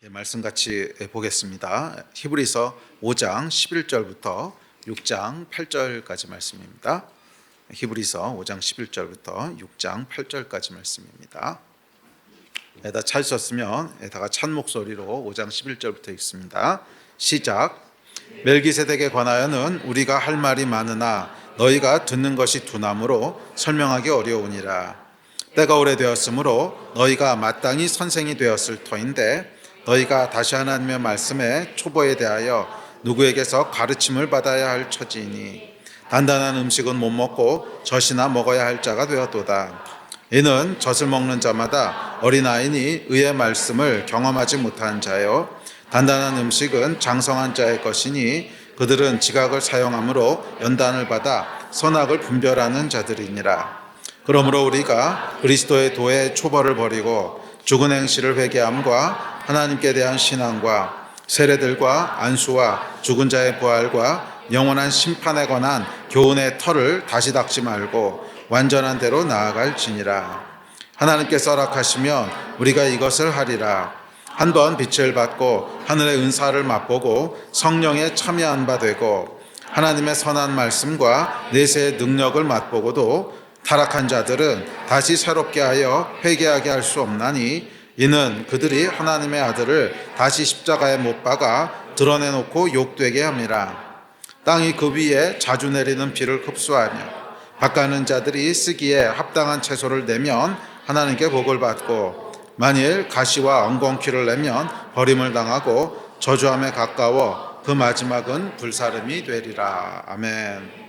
말씀 같이 보겠습니다. 히브리서 5장 11절부터 6장 8절까지 말씀입니다. 히브리서 5장 11절부터 6장 8절까지 말씀입니다. 다 찾으셨으면 다가 찬 목소리로 5장 11절부터 읽습니다. 시작. 멜기세덱에 관하여는 우리가 할 말이 많으나 너희가 듣는 것이 둔함으로 설명하기 어려우니라. 때가 오래되었으므로 너희가 마땅히 선생이 되었을 터인데 너희가 다시 하나님의 말씀의 초보에 대하여 누구에게서 가르침을 받아야 할 처지이니 단단한 음식은 못 먹고 젖이나 먹어야 할 자가 되었도다. 이는 젖을 먹는 자마다 어린아이니 의의 말씀을 경험하지 못한 자요 단단한 음식은 장성한 자의 것이니 그들은 지각을 사용함으로 연단을 받아 선악을 분별하는 자들이니라. 그러므로 우리가 그리스도의 도의 초벌을 버리고 죽은 행실을 회개함과 하나님께 대한 신앙과 세례들과 안수와 죽은 자의 부활과 영원한 심판에 관한 교훈의 털을 다시 닦지 말고 완전한 대로 나아갈지니라. 하나님께서 허락하시면 우리가 이것을 하리라. 한번 빛을 받고 하늘의 은사를 맛보고 성령에 참여한 바 되고 하나님의 선한 말씀과 내세의 능력을 맛보고도 타락한 자들은 다시 새롭게 하여 회개하게 할 수 없나니 이는 그들이 하나님의 아들을 다시 십자가에 못 박아 드러내놓고 욕되게 함이라. 땅이 그 위에 자주 내리는 비를 흡수하며 밭가는 자들이 쓰기에 합당한 채소를 내면 하나님께 복을 받고 만일 가시와 엉겅퀴를 내면 버림을 당하고 저주함에 가까워 그 마지막은 불사름이 되리라. 아멘.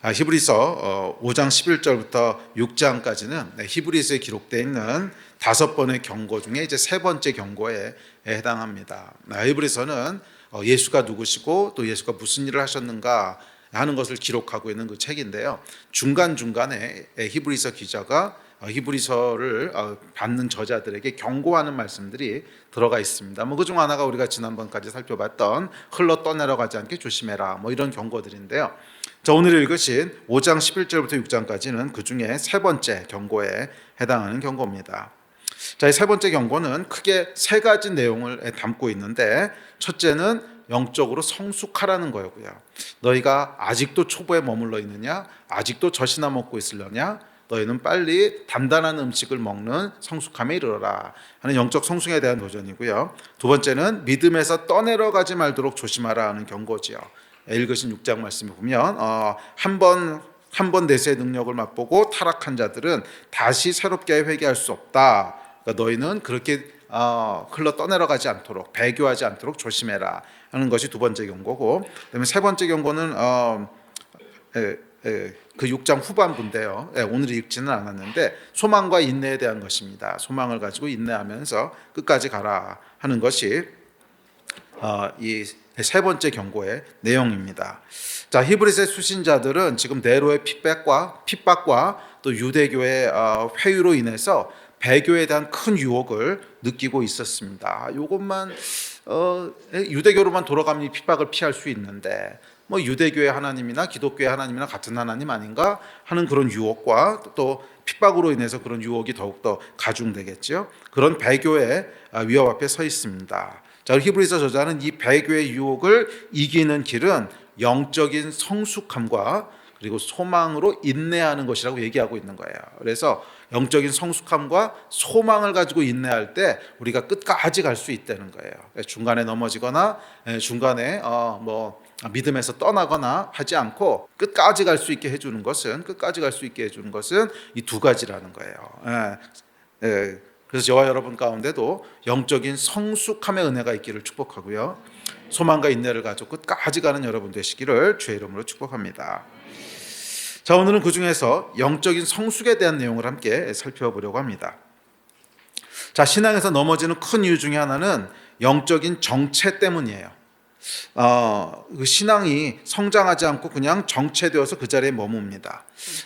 히브리서 5장 11절부터 6장까지는 히브리서에 기록되어 있는 5번의 경고 중에 이제 세 번째 경고에 해당합니다. 히브리서는 예수가 누구시고 또 예수가 무슨 일을 하셨는가 하는 것을 기록하고 있는 그 책인데요. 중간중간에 히브리서 기자가 히브리서를 받는 저자들에게 경고하는 말씀들이 들어가 있습니다. 그중 하나가 우리가 지난번까지 살펴봤던 흘러 떠내려가지 않게 조심해라 이런 경고들인데요. 자, 오늘 읽으신 5장 11절부터 6장까지는 그 중에 세 번째 경고에 해당하는 경고입니다. 자, 이 세 번째 경고는 크게 세 가지 내용을 담고 있는데 첫째는 영적으로 성숙하라는 거고요. 너희가 아직도 초보에 머물러 있느냐? 아직도 젖이나 먹고 있으려냐? 너희는 빨리 단단한 음식을 먹는 성숙함에 이르러라 하는 영적 성숙에 대한 도전이고요. 두 번째는 믿음에서 떠내려가지 말도록 조심하라 하는 경고지요. 읽으신 6장 말씀을 보면 한 번 내세의 능력을 맛보고 타락한 자들은 다시 새롭게 회개할 수 없다. 그러니까 너희는 그렇게 흘러 떠내려가지 않도록 배교하지 않도록 조심해라 하는 것이 두 번째 경고고, 그다음에 세 번째 경고는 그 6장 후반부인데요. 오늘 읽지는 않았는데 소망과 인내에 대한 것입니다. 소망을 가지고 인내하면서 끝까지 가라 하는 것이 이 세 번째 경고의 내용입니다. 자, 히브리서의 수신자들은 지금 네로의 핍박과 또 유대교의 회유로 인해서 배교에 대한 큰 유혹을 느끼고 있었습니다. 이것만 유대교로만 돌아가면 핍박을 피할 수 있는데 유대교의 하나님이나 기독교의 하나님이나 같은 하나님 아닌가 하는 그런 유혹과 또 핍박으로 인해서 그런 유혹이 더욱더 가중되겠죠. 그런 배교의 위협 앞에 서 있습니다. 자, 히브리서 저자는 이 배교의 유혹을 이기는 길은 영적인 성숙함과 그리고 소망으로 인내하는 것이라고 얘기하고 있는 거예요. 그래서 영적인 성숙함과 소망을 가지고 인내할 때 우리가 끝까지 갈 수 있다는 거예요. 중간에 넘어지거나 중간에 믿음에서 떠나거나 하지 않고 끝까지 갈 수 있게 해주는 것은 이 두 가지라는 거예요. 그래서 저와 여러분 가운데도 영적인 성숙함의 은혜가 있기를 축복하고요. 소망과 인내를 가지고 끝까지 가는 여러분 되시기를 주의 이름으로 축복합니다. 자, 오늘은 그 중에서 영적인 성숙에 대한 내용을 함께 살펴보려고 합니다. 자, 신앙에서 넘어지는 큰 이유 중에 하나는 영적인 정체 때문이에요. 그 신앙이 성장하지 않고 그냥 정체되어서 그 자리에 머뭅니다.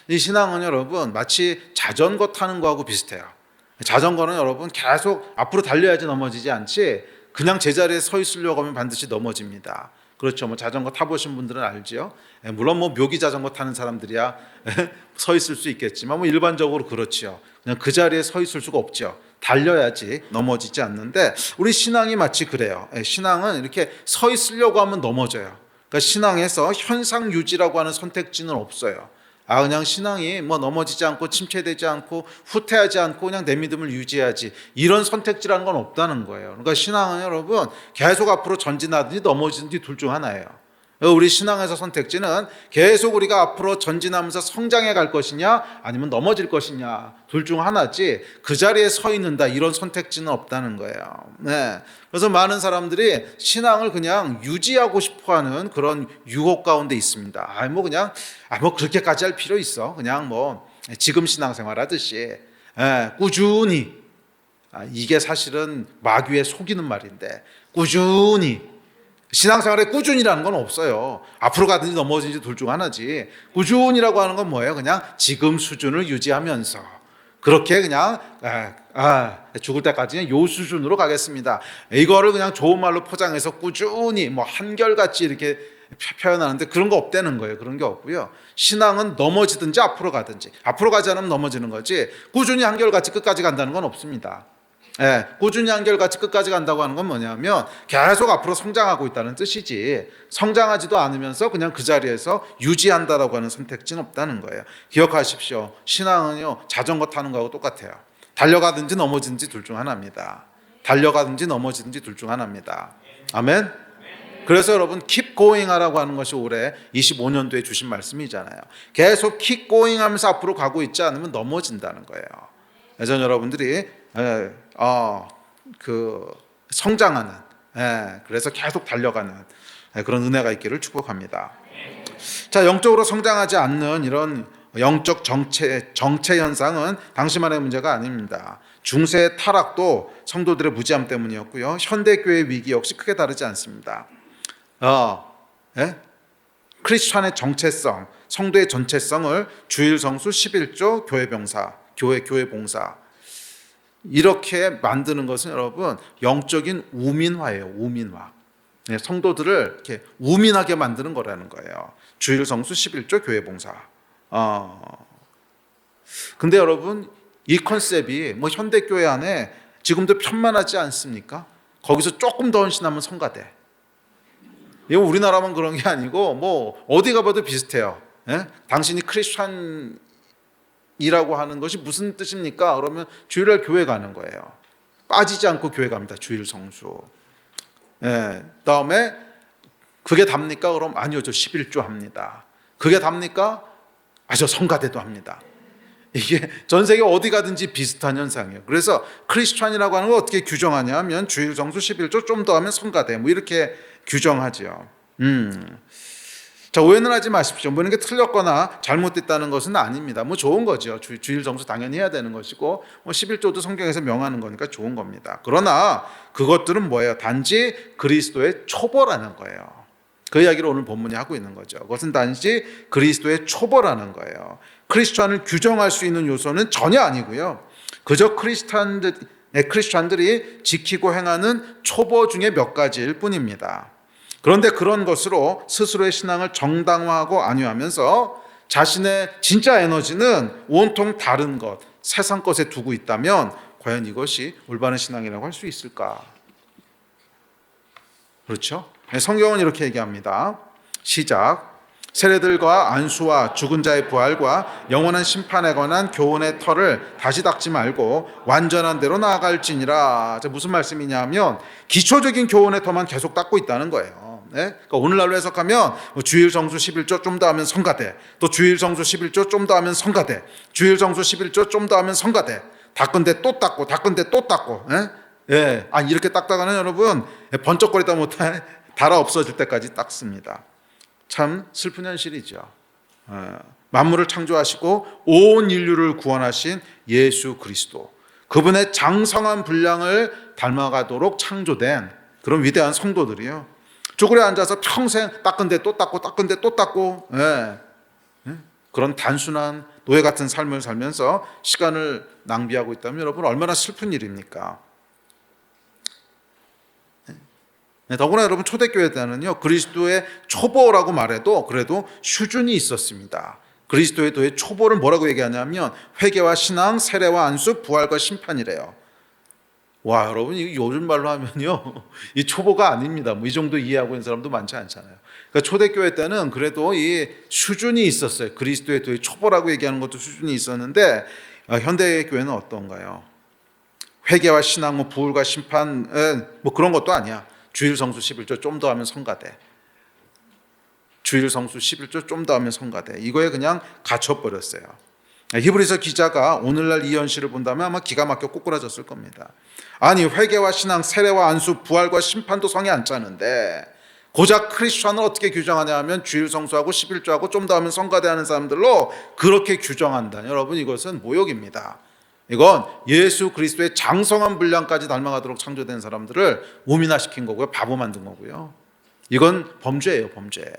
이 신앙은 여러분 마치 자전거 타는 거하고 비슷해요. 자전거는 여러분 계속 앞으로 달려야지 넘어지지 않지 그냥 제자리에 서 있으려고 하면 반드시 넘어집니다. 그렇죠. 뭐 자전거 타보신 분들은 알지요. 물론 뭐 묘기 자전거 타는 사람들이야 서 있을 수 있겠지만 뭐 일반적으로 그렇지요. 그냥 그 자리에 서 있을 수가 없죠. 달려야지 넘어지지 않는데 우리 신앙이 마치 그래요. 신앙은 이렇게 서 있으려고 하면 넘어져요. 그러니까 신앙에서 현상 유지라고 하는 선택지는 없어요. 그냥 신앙이 뭐 넘어지지 않고 침체되지 않고 후퇴하지 않고 그냥 내 믿음을 유지하지, 이런 선택지라는 건 없다는 거예요. 그러니까 신앙은 여러분 계속 앞으로 전진하든지 넘어지든지 둘 중 하나예요. 우리 신앙에서 선택지는 계속 우리가 앞으로 전진하면서 성장해 갈 것이냐 아니면 넘어질 것이냐 둘 중 하나지, 그 자리에 서 있는다 이런 선택지는 없다는 거예요. 네. 그래서 많은 사람들이 신앙을 그냥 유지하고 싶어하는 그런 유혹 가운데 있습니다. 뭐 그렇게까지 할 필요 있어? 그냥 뭐 지금 신앙생활 하듯이 꾸준히, 이게 사실은 마귀에 속이는 말인데, 꾸준히 신앙생활에 꾸준이라는 건 없어요. 앞으로 가든지 넘어지든지 둘 중 하나지. 꾸준이라고 하는 건 뭐예요? 그냥 지금 수준을 유지하면서 그렇게 그냥 죽을 때까지 요 수준으로 가겠습니다. 이거를 그냥 좋은 말로 포장해서 꾸준히 뭐 한결같이 이렇게 표현하는데 그런 거 없다는 거예요. 그런 게 없고요. 신앙은 넘어지든지 앞으로 가든지, 앞으로 가지 않으면 넘어지는 거지 꾸준히 한결같이 끝까지 간다는 건 없습니다. 꾸준히 한결같이 끝까지 간다고 하는 건 뭐냐면 계속 앞으로 성장하고 있다는 뜻이지, 성장하지도 않으면서 그냥 그 자리에서 유지한다라고 하는 선택지는 없다는 거예요. 기억하십시오. 신앙은요 자전거 타는 거하고 똑같아요. 달려가든지 넘어지든지 둘 중 하나입니다. 달려가든지 넘어지든지 둘 중 하나입니다. 아멘. 그래서 여러분 keep going 하라고 하는 것이 올해 25년도에 주신 말씀이잖아요. 계속 keep going 하면서 앞으로 가고 있지 않으면 넘어진다는 거예요. 예전 여러분들이 성장하는, 그래서 계속 달려가는 그런 은혜가 있기를 축복합니다. 자, 영적으로 성장하지 않는 이런 영적 정체 현상은 당시만의 문제가 아닙니다. 중세 타락도 성도들의 무지함 때문이었고요. 현대교회 위기 역시 크게 다르지 않습니다. 크리스찬의 정체성, 성도의 전체성을 주일 성수 11조 교회 봉사 이렇게 만드는 것은 여러분 영적인 우민화예요. 우민화. 성도들을 이렇게 우민하게 만드는 거라는 거예요. 주일 성수 11조 교회 봉사. 근데 여러분 이 컨셉이 뭐 현대교회 안에 지금도 편만하지 않습니까? 거기서 조금 더 헌신하면 성가대. 이거 우리나라만 그런 게 아니고 뭐 어디 가봐도 비슷해요. 당신이 크리스찬이라고 하는 것이 무슨 뜻입니까? 그러면 주일날 교회 가는 거예요. 빠지지 않고 교회 갑니다. 주일 성수. 다음에 그게 답니까? 그럼 아니요, 저 11조 합니다. 그게 답니까? 저 성가대도 합니다. 이게 전 세계 어디 가든지 비슷한 현상이에요. 그래서 크리스찬이라고 하는 걸 어떻게 규정하냐 하면 주일 성수 11조 좀 더 하면 성가대 뭐 이렇게 규정하죠. 자, 오해는 하지 마십시오. 뭐 이런 게 틀렸거나 잘못됐다는 것은 아닙니다. 뭐 좋은 거죠. 주일 성수 당연히 해야 되는 것이고 뭐 11조도 성경에서 명하는 거니까 좋은 겁니다. 그러나 그것들은 뭐예요? 단지 그리스도의 초보라는 거예요. 그 이야기를 오늘 본문이 하고 있는 거죠. 그것은 단지 그리스도의 초보라는 거예요. 크리스찬을 규정할 수 있는 요소는 전혀 아니고요. 그저 크리스찬들이 지키고 행하는 초보 중에 몇 가지일 뿐입니다. 그런데 그런 것으로 스스로의 신앙을 정당화하고 안위하면서 자신의 진짜 에너지는 온통 다른 것, 세상 것에 두고 있다면 과연 이것이 올바른 신앙이라고 할 수 있을까? 그렇죠? 성경은 이렇게 얘기합니다. 시작. 세례들과 안수와 죽은 자의 부활과 영원한 심판에 관한 교훈의 터를 다시 닦지 말고 완전한 대로 나아갈지니라. 무슨 말씀이냐면 기초적인 교훈의 터만 계속 닦고 있다는 거예요. 그러니까 오늘날로 해석하면 주일 성수 11조 좀 더 하면 성가대, 또 주일 성수 11조 좀 더 하면 성가대, 주일 성수 11조 좀 더 하면 성가대, 닦은데 또 닦고 닦은데 또 닦고. 이렇게 닦다가는 여러분 번쩍거리다 못해 달아 없어질 때까지 닦습니다. 참 슬픈 현실이죠. 만물을 창조하시고 온 인류를 구원하신 예수 그리스도, 그분의 장성한 분량을 닮아가도록 창조된 그런 위대한 성도들이요, 쪼그려 앉아서 평생 닦은데 또 닦고 닦은데 또 닦고 그런 단순한 노예 같은 삶을 살면서 시간을 낭비하고 있다면 여러분 얼마나 슬픈 일입니까? 더구나 여러분 초대교회 때는요 그리스도의 초보라고 말해도 그래도 수준이 있었습니다. 그리스도의 도의 초보를 뭐라고 얘기하냐면 회개와 신앙, 세례와 안수, 부활과 심판이래요. 와 여러분 이 요즘 말로 하면요 이 초보가 아닙니다. 뭐 이 정도 이해하고 있는 사람도 많지 않잖아요. 그러니까 초대교회 때는 그래도 이 수준이 있었어요. 그리스도의 도의 초보라고 얘기하는 것도 수준이 있었는데 현대 교회는 어떤가요? 회개와 신앙, 뭐 부활과 심판, 뭐 그런 것도 아니야. 주일 성수 11조 좀 더 하면 성가대. 주일 성수 11조 좀 더 하면 성가대. 이거에 그냥 갇혀버렸어요. 히브리서 기자가 오늘날 이 현실을 본다면 아마 기가 막혀 꼬꾸라졌을 겁니다. 아니 회개와 신앙, 세례와 안수, 부활과 심판도 성에 안 차는데 고작 크리스천을 어떻게 규정하냐 하면 주일 성수하고 11조하고 좀 더 하면 성가대하는 사람들로 그렇게 규정한다. 여러분 이것은 모욕입니다. 이건 예수 그리스도의 장성한 분량까지 닮아가도록 창조된 사람들을 우민화시킨 거고요. 바보 만든 거고요. 이건 범죄예요. 범죄.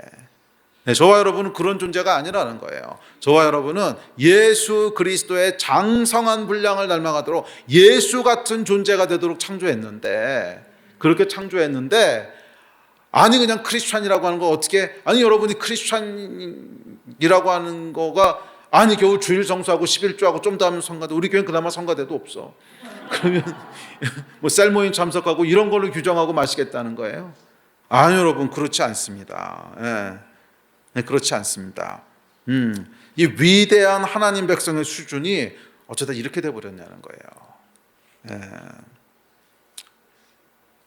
저와 여러분은 그런 존재가 아니라는 거예요. 저와 여러분은 예수 그리스도의 장성한 분량을 닮아가도록 예수 같은 존재가 되도록 창조했는데 그렇게 창조했는데 아니 그냥 크리스찬이라고 하는 거 어떻게 아니 여러분이 크리스찬이라고 하는 거가 아니 겨우 주일 성수하고 11조하고 좀 더 하면 성가대 우리 교회는 그나마 성가대도 없어. 그러면 뭐 셀 모임 참석하고 이런 걸로 규정하고 마시겠다는 거예요? 아니 여러분 그렇지 않습니다. 네, 그렇지 않습니다. 이 위대한 하나님 백성의 수준이 어쩌다 이렇게 돼버렸냐는 거예요.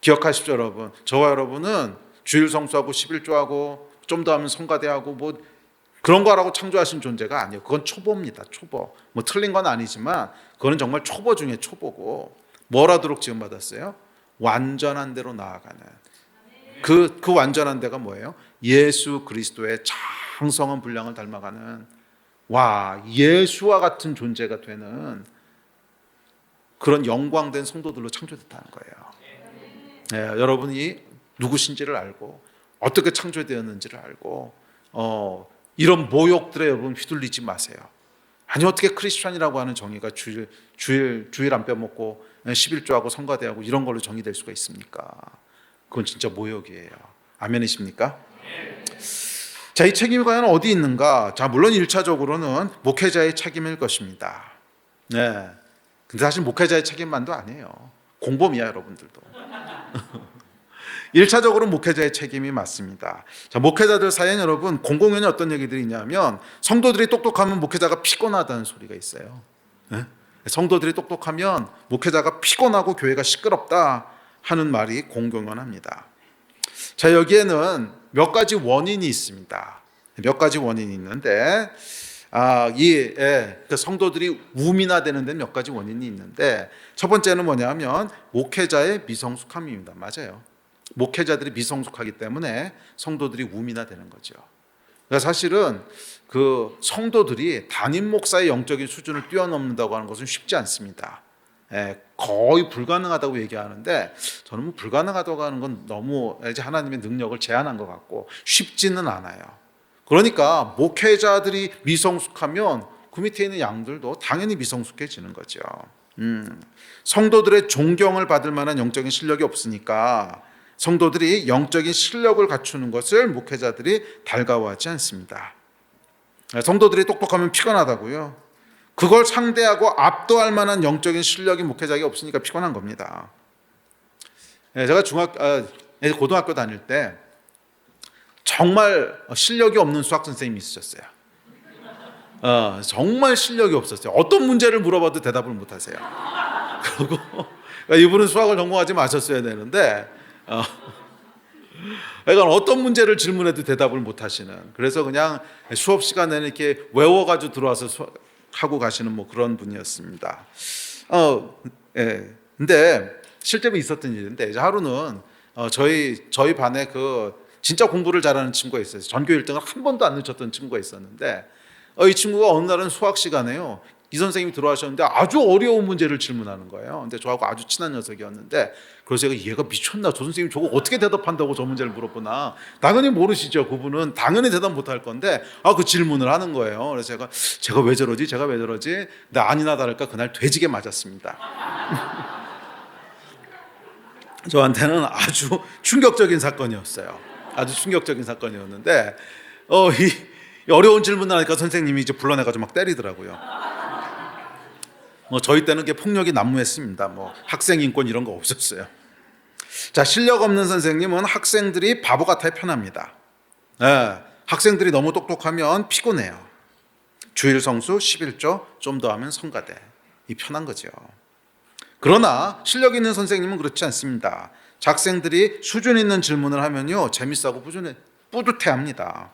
기억하십시오 여러분. 저와 여러분은 주일 성수하고 11조하고 좀 더 하면 성가대하고 뭐 그런 거라고 창조하신 존재가 아니에요. 그건 초보입니다. 초보. 뭐 틀린 건 아니지만 그거는 정말 초보 중에 초보고 뭘 하도록 지음받았어요? 완전한 대로 나아가는 그 완전한 데가 뭐예요? 예수 그리스도의 장성한 분량을 닮아가는 와 예수와 같은 존재가 되는 그런 영광된 성도들로 창조됐다는 거예요. 여러분이 누구신지를 알고 어떻게 창조되었는지를 알고 이런 모욕들에 여러분 휘둘리지 마세요. 아니 어떻게 크리스천이라고 하는 정의가 주일 안 빼먹고 11조하고 성가대하고 이런 걸로 정의될 수가 있습니까? 그건 진짜 모욕이에요. 아멘이십니까? 자, 이 책임이 과연 어디 있는가? 자, 물론 1차적으로는 목회자의 책임일 것입니다. 네. 근데 사실 목회자의 책임만도 아니에요. 공범이야, 여러분들도. 1차적으로 목회자의 책임이 맞습니다. 자, 목회자들 사이에 여러분 공공연히 어떤 얘기들이 있냐면 성도들이 똑똑하면 목회자가 피곤하다는 소리가 있어요. 네? 성도들이 똑똑하면 목회자가 피곤하고 교회가 시끄럽다 하는 말이 공공연합니다. 자, 여기에는 몇 가지 원인이 있습니다. 몇 가지 원인이 있는데 성도들이 우민화되는 데는 몇 가지 원인이 있는데 첫 번째는 뭐냐면 목회자의 미성숙함입니다. 맞아요. 목회자들이 미성숙하기 때문에 성도들이 우민화되는 거죠. 그러니까 사실은 그 성도들이 담임 목사의 영적인 수준을 뛰어넘는다고 하는 것은 쉽지 않습니다. 거의 불가능하다고 얘기하는데 저는 뭐 불가능하다고 하는 건 너무 이제 하나님의 능력을 제한한 것 같고 쉽지는 않아요. 그러니까 목회자들이 미성숙하면 그 밑에 있는 양들도 당연히 미성숙해지는 거죠. 성도들의 존경을 받을 만한 영적인 실력이 없으니까 성도들이 영적인 실력을 갖추는 것을 목회자들이 달가워하지 않습니다. 성도들이 똑똑하면 피곤하다고요? 그걸 상대하고 압도할 만한 영적인 실력이 목회자에게 없으니까 피곤한 겁니다. 제가 고등학교 다닐 때 정말 실력이 없는 수학 선생님이 있으셨어요. 정말 실력이 없었어요. 어떤 문제를 물어봐도 대답을 못 하세요. 그리고 이분은 수학을 전공하지 마셨어야 되는데 그러니까 어떤 문제를 질문해도 대답을 못 하시는, 그래서 그냥 수업 시간에는 이렇게 외워가지고 들어와서 하고 가시는 뭐 그런 분이었습니다. 근데 실제로 있었던 일인데 하루는 저희 반에 그 진짜 공부를 잘하는 친구가 있어요. 전교 1등을 한 번도 안 놓쳤던 친구가 있었는데 이 친구가 어느 날은 수학 시간에요. 이 선생님이 들어가셨는데 아주 어려운 문제를 질문하는 거예요. 근데 저하고 아주 친한 녀석이었는데 그래서 얘가 미쳤나? 저 선생님 저거 어떻게 대답한다고 저 문제를 물어보나? 당연히 모르시죠. 그분은 당연히 대답 못할 건데 그 질문을 하는 거예요. 그래서 제가 왜 저러지? 근데 아니나 다를까 그날 돼지게 맞았습니다. 저한테는 아주 충격적인 사건이었어요. 아주 충격적인 사건이었는데 이 어려운 질문을 하니까 선생님이 이제 불러내가지고 막 때리더라고요. 저희 때는 폭력이 난무했습니다. 학생 인권 이런 거 없었어요. 자, 실력 없는 선생님은 학생들이 바보 같아 편합니다. 학생들이 너무 똑똑하면 피곤해요. 주일 성수 11조 좀 더 하면 성가대. 이 편한 거죠. 그러나 실력 있는 선생님은 그렇지 않습니다. 학생들이 수준 있는 질문을 하면요 재밌어하고 뿌듯해합니다.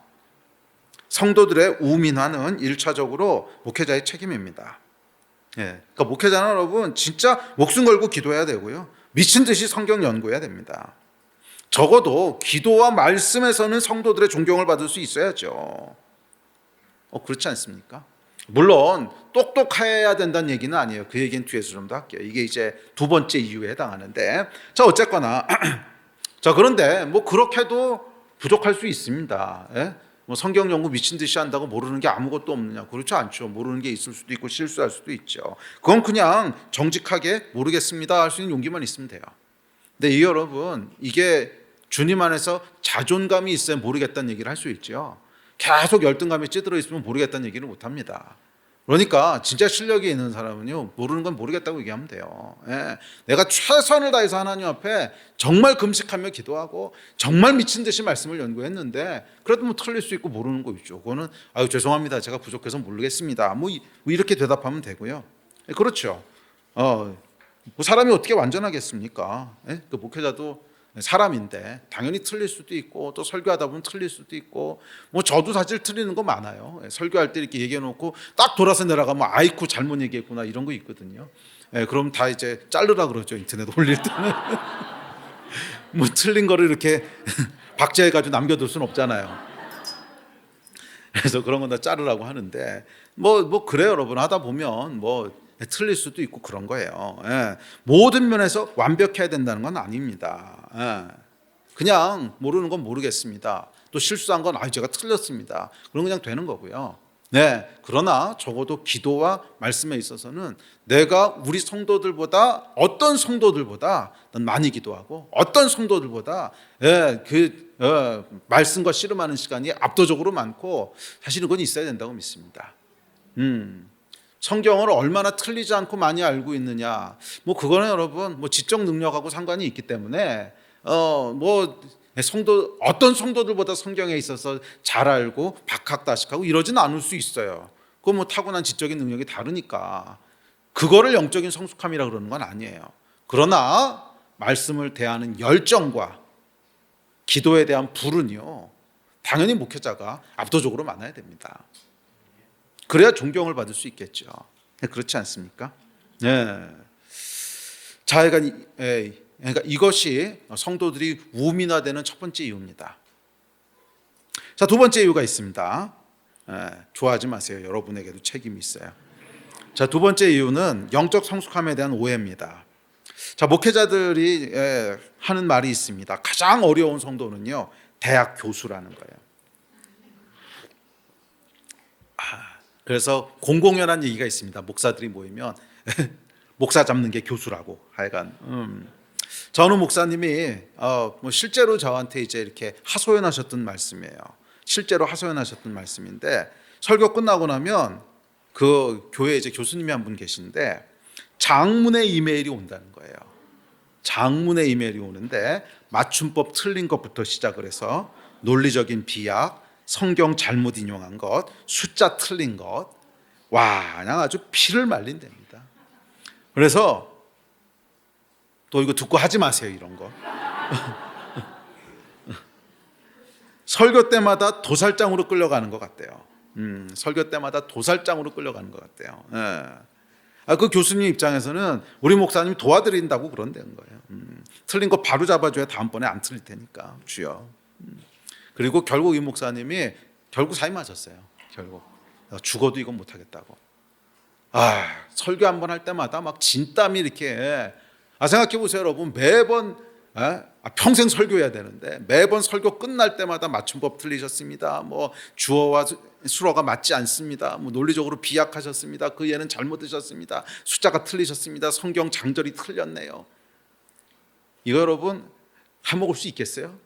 성도들의 우민화는 1차적으로 목회자의 책임입니다. 그러니까 목회자는 여러분 진짜 목숨 걸고 기도해야 되고요. 미친 듯이 성경 연구해야 됩니다. 적어도 기도와 말씀에서는 성도들의 존경을 받을 수 있어야죠. 그렇지 않습니까? 물론 똑똑해야 된다는 얘기는 아니에요. 그 얘기는 뒤에서 좀 더 할게요. 이게 이제 두 번째 이유에 해당하는데, 자 어쨌거나 자 그런데 그렇게도 부족할 수 있습니다. 성경 연구 미친 듯이 한다고 모르는 게 아무것도 없느냐? 그렇지 않죠. 모르는 게 있을 수도 있고 실수할 수도 있죠. 그건 그냥 정직하게 모르겠습니다 할 수 있는 용기만 있으면 돼요. 근데 여러분 이게 주님 안에서 자존감이 있어야 모르겠다는 얘기를 할 수 있죠. 계속 열등감에 찌들어 있으면 모르겠다는 얘기를 못 합니다. 그러니까 진짜 실력이 있는 사람은요 모르는 건 모르겠다고 얘기하면 돼요. 내가 최선을 다해서 하나님 앞에 정말 금식하며 기도하고 정말 미친 듯이 말씀을 연구했는데 그래도 틀릴 수 있고 모르는 거 있죠. 그거는 죄송합니다. 제가 부족해서 모르겠습니다. 이렇게 대답하면 되고요. 그렇죠. 사람이 어떻게 완전하겠습니까? 그 목회자도 사람인데 당연히 틀릴 수도 있고 또 설교하다 보면 틀릴 수도 있고 저도 사실 틀리는 거 많아요. 설교할 때 이렇게 얘기해 놓고 딱 돌아서 내려가면 아이쿠 잘못 얘기했구나 이런 거 있거든요. 그럼 다 이제 자르라 그러죠. 인터넷 올릴 때는 틀린 거를 이렇게 박제해 가지고 남겨둘 수는 없잖아요. 그래서 그런 건 다 자르라고 하는데 그래요 여러분. 하다 보면 틀릴 수도 있고 그런 거예요. 모든 면에서 완벽해야 된다는 건 아닙니다. 그냥 모르는 건 모르겠습니다. 또 실수한 건 제가 틀렸습니다. 그럼 그냥 되는 거고요. 그러나 적어도 기도와 말씀에 있어서는 내가 우리 성도들보다 어떤 성도들보다 많이 기도하고 어떤 성도들보다 말씀과 씨름하는 시간이 압도적으로 많고 사실은 그건 있어야 된다고 믿습니다. 성경을 얼마나 틀리지 않고 많이 알고 있느냐, 그거는 여러분 지적 능력하고 상관이 있기 때문에 어떤 성도들보다 성경에 있어서 잘 알고 박학다식하고 이러진 않을 수 있어요. 그건 타고난 지적인 능력이 다르니까 그거를 영적인 성숙함이라 그러는 건 아니에요. 그러나 말씀을 대하는 열정과 기도에 대한 불은요 당연히 목회자가 압도적으로 많아야 됩니다. 그래야 존경을 받을 수 있겠죠. 그렇지 않습니까? 자, 그러니까 이것이 성도들이 우민화되는 첫 번째 이유입니다. 자, 두 번째 이유가 있습니다. 좋아하지 마세요. 여러분에게도 책임이 있어요. 자, 두 번째 이유는 영적 성숙함에 대한 오해입니다. 자, 목회자들이 하는 말이 있습니다. 가장 어려운 성도는요 대학 교수라는 거예요. 그래서 공공연한 얘기가 있습니다. 목사들이 모이면 목사 잡는 게 교수라고. 하여간 전우 목사님이 실제로 저한테 이제 이렇게 하소연하셨던 말씀이에요. 실제로 하소연하셨던 말씀인데 설교 끝나고 나면 그 교회에 이제 교수님이 한 분 계신데 장문의 이메일이 온다는 거예요. 장문의 이메일이 오는데 맞춤법 틀린 것부터 시작을 해서 논리적인 비약, 성경 잘못 인용한 것, 숫자 틀린 것, 그냥 아주 피를 말린답니다. 그래서 또 이거 듣고 하지 마세요 이런 거. 설교 때마다 도살장으로 끌려가는 것 같대요. 설교 때마다 도살장으로 끌려가는 것 같대요. 그 교수님 입장에서는 우리 목사님 도와드린다고 그런다는 거예요. 틀린 거 바로 잡아줘야 다음번에 안 틀릴 테니까 주여. 그리고 결국 이 목사님이 결국 사임 하셨어요. 결국 죽어도 이건 못하겠다고. 설교 한 번 할 때마다 막 진땀이 이렇게. 생각해 보세요 여러분. 매번 평생 설교해야 되는데 매번 설교 끝날 때마다 맞춤법 틀리셨습니다. 주어와 수어가 맞지 않습니다. 논리적으로 비약하셨습니다. 그 예는 잘못 드셨습니다. 숫자가 틀리셨습니다. 성경 장절이 틀렸네요. 이거 여러분 해먹을 수 있겠어요?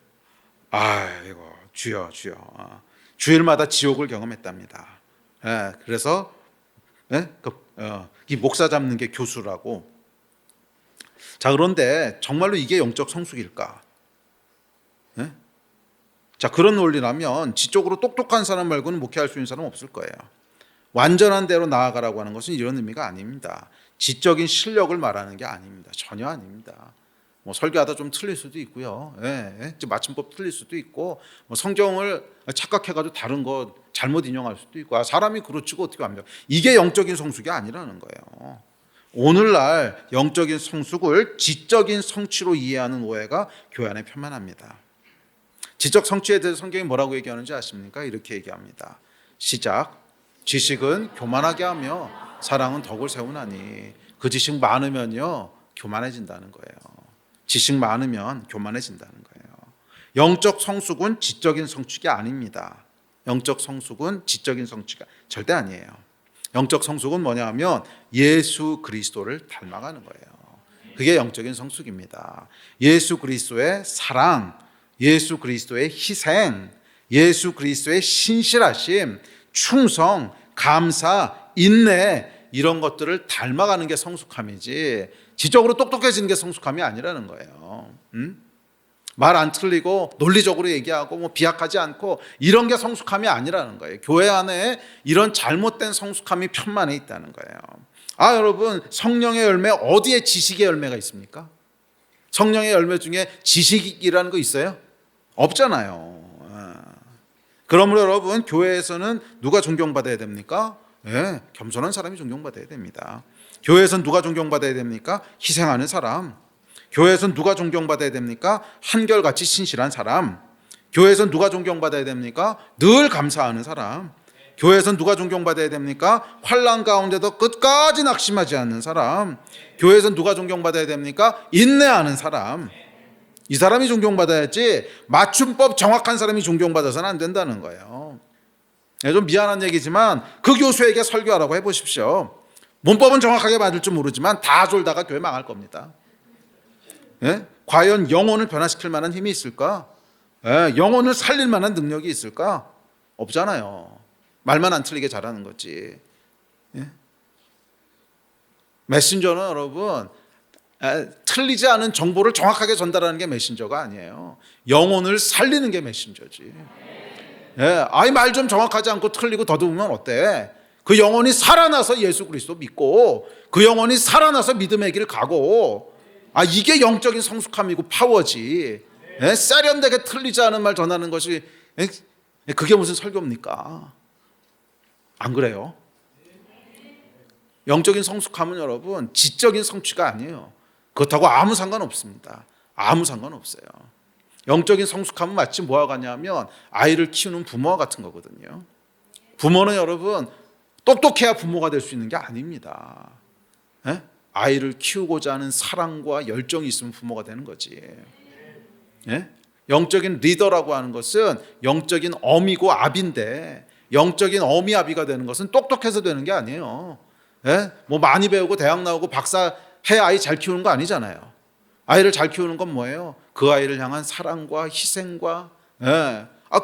아이고 주여 주여. 주일마다 지옥을 경험했답니다. 그래서 이 목사 잡는 게 교수라고. 자, 그런데 정말로 이게 영적 성숙일까? 자, 그런 논리라면 지적으로 똑똑한 사람 말고는 목회할 수 있는 사람 없을 거예요. 완전한 대로 나아가라고 하는 것은 이런 의미가 아닙니다. 지적인 실력을 말하는 게 아닙니다. 전혀 아닙니다. 뭐 설교하다 좀 틀릴 수도 있고요. 맞춤법 틀릴 수도 있고, 뭐 성경을 착각해가지고 다른 거 잘못 인용할 수도 있고, 사람이 그렇지고 어떻게 합니까? 이게 영적인 성숙이 아니라는 거예요. 오늘날 영적인 성숙을 지적인 성취로 이해하는 오해가 교회 안에 편만합니다. 지적 성취에 대해서 성경이 뭐라고 얘기하는지 아십니까? 이렇게 얘기합니다. 시작. 지식은 교만하게 하며 사랑은 덕을 세우나니. 그 지식 많으면요 교만해진다는 거예요. 지식 많으면 교만해진다는 거예요. 영적 성숙은 지적인 성취가 아닙니다. 영적 성숙은 지적인 성취가 절대 아니에요. 영적 성숙은 뭐냐 하면 예수 그리스도를 닮아가는 거예요. 그게 영적인 성숙입니다. 예수 그리스도의 사랑, 예수 그리스도의 희생, 예수 그리스도의 신실하심, 충성, 감사, 인내, 이런 것들을 닮아가는 게 성숙함이지 지적으로 똑똑해지는 게 성숙함이 아니라는 거예요. 말 안 틀리고 논리적으로 얘기하고 뭐 비약하지 않고 이런 게 성숙함이 아니라는 거예요. 교회 안에 이런 잘못된 성숙함이 편만에 있다는 거예요. 여러분, 성령의 열매, 어디에 지식의 열매가 있습니까? 성령의 열매 중에 지식이라는 거 있어요? 없잖아요. 그러므로 여러분, 교회에서는 누가 존경받아야 됩니까? 겸손한 사람이 존경받아야 됩니다. 교회에서는 누가 존경받아야 됩니까? 희생하는 사람. 교회에서는 누가 존경받아야 됩니까? 한결같이 신실한 사람. 교회에서는 누가 존경받아야 됩니까? 늘 감사하는 사람. 교회에서는 누가 존경받아야 됩니까? 환난 가운데도 끝까지 낙심하지 않는 사람. 교회에서는 누가 존경받아야 됩니까? 인내하는 사람. 이 사람이 존경받아야지 맞춤법 정확한 사람이 존경받아서는 안 된다는 거예요. 좀 미안한 얘기지만 그 교수에게 설교하라고 해보십시오. 문법은 정확하게 맞을 줄 모르지만 다 졸다가 교회 망할 겁니다. 과연 영혼을 변화시킬 만한 힘이 있을까? 영혼을 살릴 만한 능력이 있을까? 없잖아요. 말만 안 틀리게 잘하는 거지. 메신저는 여러분 틀리지 않은 정보를 정확하게 전달하는 게 메신저가 아니에요. 영혼을 살리는 게 메신저지. 말 좀 정확하지 않고 틀리고 더듬으면 어때? 그 영혼이 살아나서 예수 그리스도 믿고 그 영혼이 살아나서 믿음의 길을 가고, 이게 영적인 성숙함이고 파워지. 세련되게 틀리지 않은 말 전하는 것이 그게 무슨 설교입니까? 안 그래요? 영적인 성숙함은 여러분 지적인 성취가 아니에요. 그렇다고 아무 상관없습니다. 아무 상관없어요. 영적인 성숙함은 마치 뭐와 같냐면 아이를 키우는 부모와 같은 거거든요. 부모는 여러분 똑똑해야 부모가 될 수 있는 게 아닙니다. 아이를 키우고자 하는 사랑과 열정이 있으면 부모가 되는 거지. 영적인 리더라고 하는 것은 영적인 어미고 아비인데, 영적인 어미 아비가 되는 것은 똑똑해서 되는 게 아니에요. 뭐 많이 배우고 대학 나오고 박사 해 아이 잘 키우는 거 아니잖아요. 아이를 잘 키우는 건 뭐예요? 그 아이를 향한 사랑과 희생과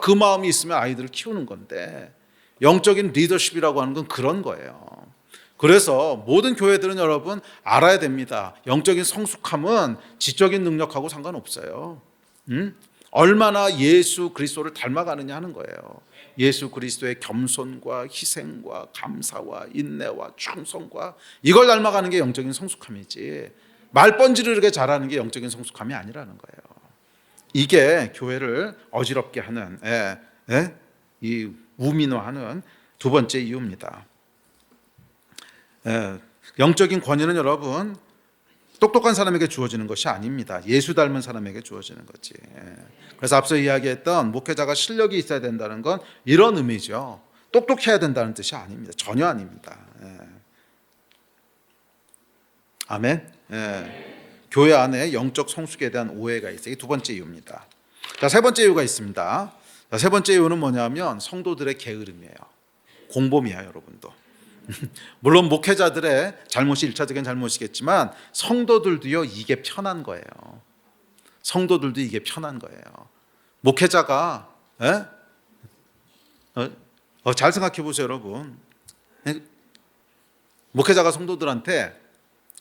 그 마음이 있으면 아이들을 키우는 건데, 영적인 리더십이라고 하는 건 그런 거예요. 그래서 모든 교회들은 여러분 알아야 됩니다. 영적인 성숙함은 지적인 능력하고 상관없어요. 얼마나 예수 그리스도를 닮아가느냐 하는 거예요. 예수 그리스도의 겸손과 희생과 감사와 인내와 충성과 이걸 닮아가는 게 영적인 성숙함이지, 말번지르르게 잘하는 게 영적인 성숙함이 아니라는 거예요. 이게 교회를 어지럽게 하는, 이 우민화하는 두 번째 이유입니다. 영적인 권위는 여러분 똑똑한 사람에게 주어지는 것이 아닙니다. 예수 닮은 사람에게 주어지는 거지. 그래서 앞서 이야기했던 목회자가 실력이 있어야 된다는 건 이런 의미죠. 똑똑해야 된다는 뜻이 아닙니다. 전혀 아닙니다. 아멘. 교회 안에 영적 성숙에 대한 오해가 있어요. 이게 두 번째 이유입니다. 자, 세 번째 이유가 있습니다. 자, 세 번째 이유는 뭐냐면 성도들의 게으름이에요. 공범이야, 여러분도. 물론 목회자들의 잘못이 일차적인 잘못이겠지만 성도들도요, 이게 편한 거예요. 성도들도 이게 편한 거예요. 목회자가 잘 생각해 보세요, 여러분. 목회자가 성도들한테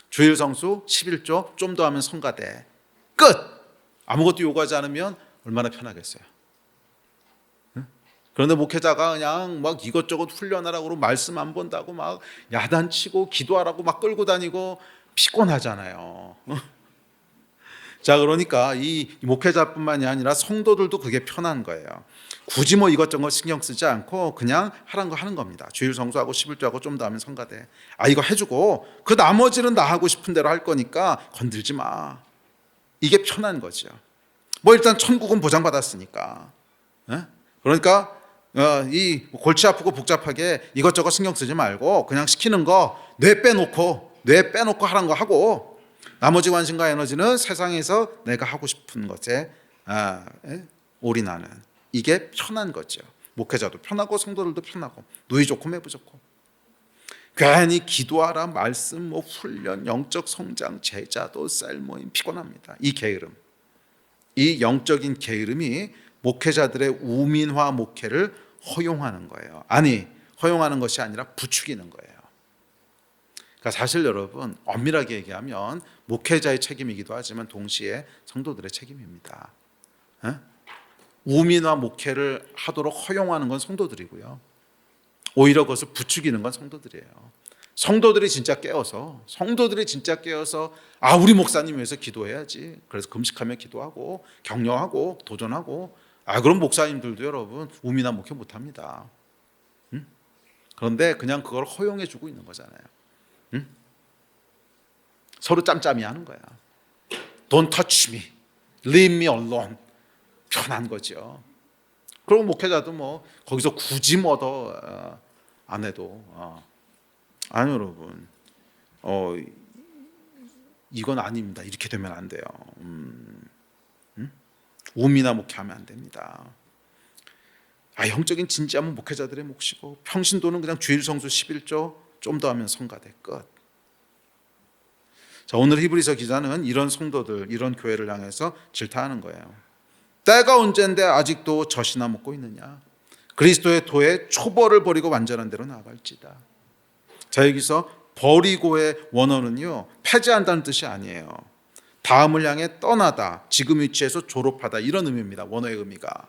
주일 성수 11조 좀 더 하면 성가대 끝. 아무것도 요구하지 않으면 얼마나 편하겠어요. 그런데 목회자가 그냥 막 이것저것 훈련하라고 그러고 말씀 안 본다고 막 야단치고 기도하라고 막 끌고 다니고 피곤하잖아요. 자, 그러니까 이 목회자뿐만이 아니라 성도들도 그게 편한 거예요. 굳이 뭐 이것저것 신경 쓰지 않고 그냥 하라는 거 하는 겁니다. 주일 성수하고 11조하고 좀 더 하면 성가대. 이거 해주고 그 나머지는 나 하고 싶은 대로 할 거니까 건들지 마. 이게 편한 거죠. 뭐 일단 천국은 보장받았으니까. 그러니까 이 골치 아프고 복잡하게 이것저것 신경 쓰지 말고 그냥 시키는 거 뇌 빼놓고 하라는 거 하고 나머지 관심과 에너지는 세상에서 내가 하고 싶은 것에 올인하는, 이게 편한 거죠. 목회자도 편하고 성도들도 편하고 누이 좋고 매부 좋고. 괜히 기도하라, 말씀, 뭐 훈련, 영적 성장, 제자도 셀 모임 피곤합니다. 이 게으름, 이 영적인 게으름이 목회자들의 우민화 목회를 허용하는 거예요. 아니, 허용하는 것이 아니라 부추기는 거예요. 그러니까 사실 여러분, 엄밀하게 얘기하면 목회자의 책임이기도 하지만 동시에 성도들의 책임입니다. 우민화 목회를 하도록 허용하는 건 성도들이고요. 오히려 그것을 부추기는 건 성도들이에요. 성도들이 진짜 깨어서 우리 목사님 위해서 기도해야지. 그래서 금식하며 기도하고 격려하고 도전하고. 그럼 목사님들도 여러분 우민화 목회 못합니다. 그런데 그냥 그걸 허용해 주고 있는 거잖아요. 서로 짬짬이 하는 거야. Don't touch me, leave me alone. 편한 거죠. 그리고 목회자도 뭐 거기서 굳이 뭐 더 안 해도 아니 여러분, 이건 아닙니다. 이렇게 되면 안 돼요. 우미나 목회하면 안 됩니다. 영적인 진지함은 목회자들의 몫이고 평신도는 그냥 주일 성수 11조 좀 더 하면 성가대 끝. 자, 오늘 히브리서 기자는 이런 성도들, 이런 교회를 향해서 질타하는 거예요. 때가 언젠데 아직도 젖이나 먹고 있느냐? 그리스도의 도에 초벌을 버리고 완전한 대로 나아갈지다. 자, 여기서 버리고의 원어는요, 폐지한다는 뜻이 아니에요. 다음을 향해 떠나다, 지금 위치에서 졸업하다, 이런 의미입니다. 원어의 의미가.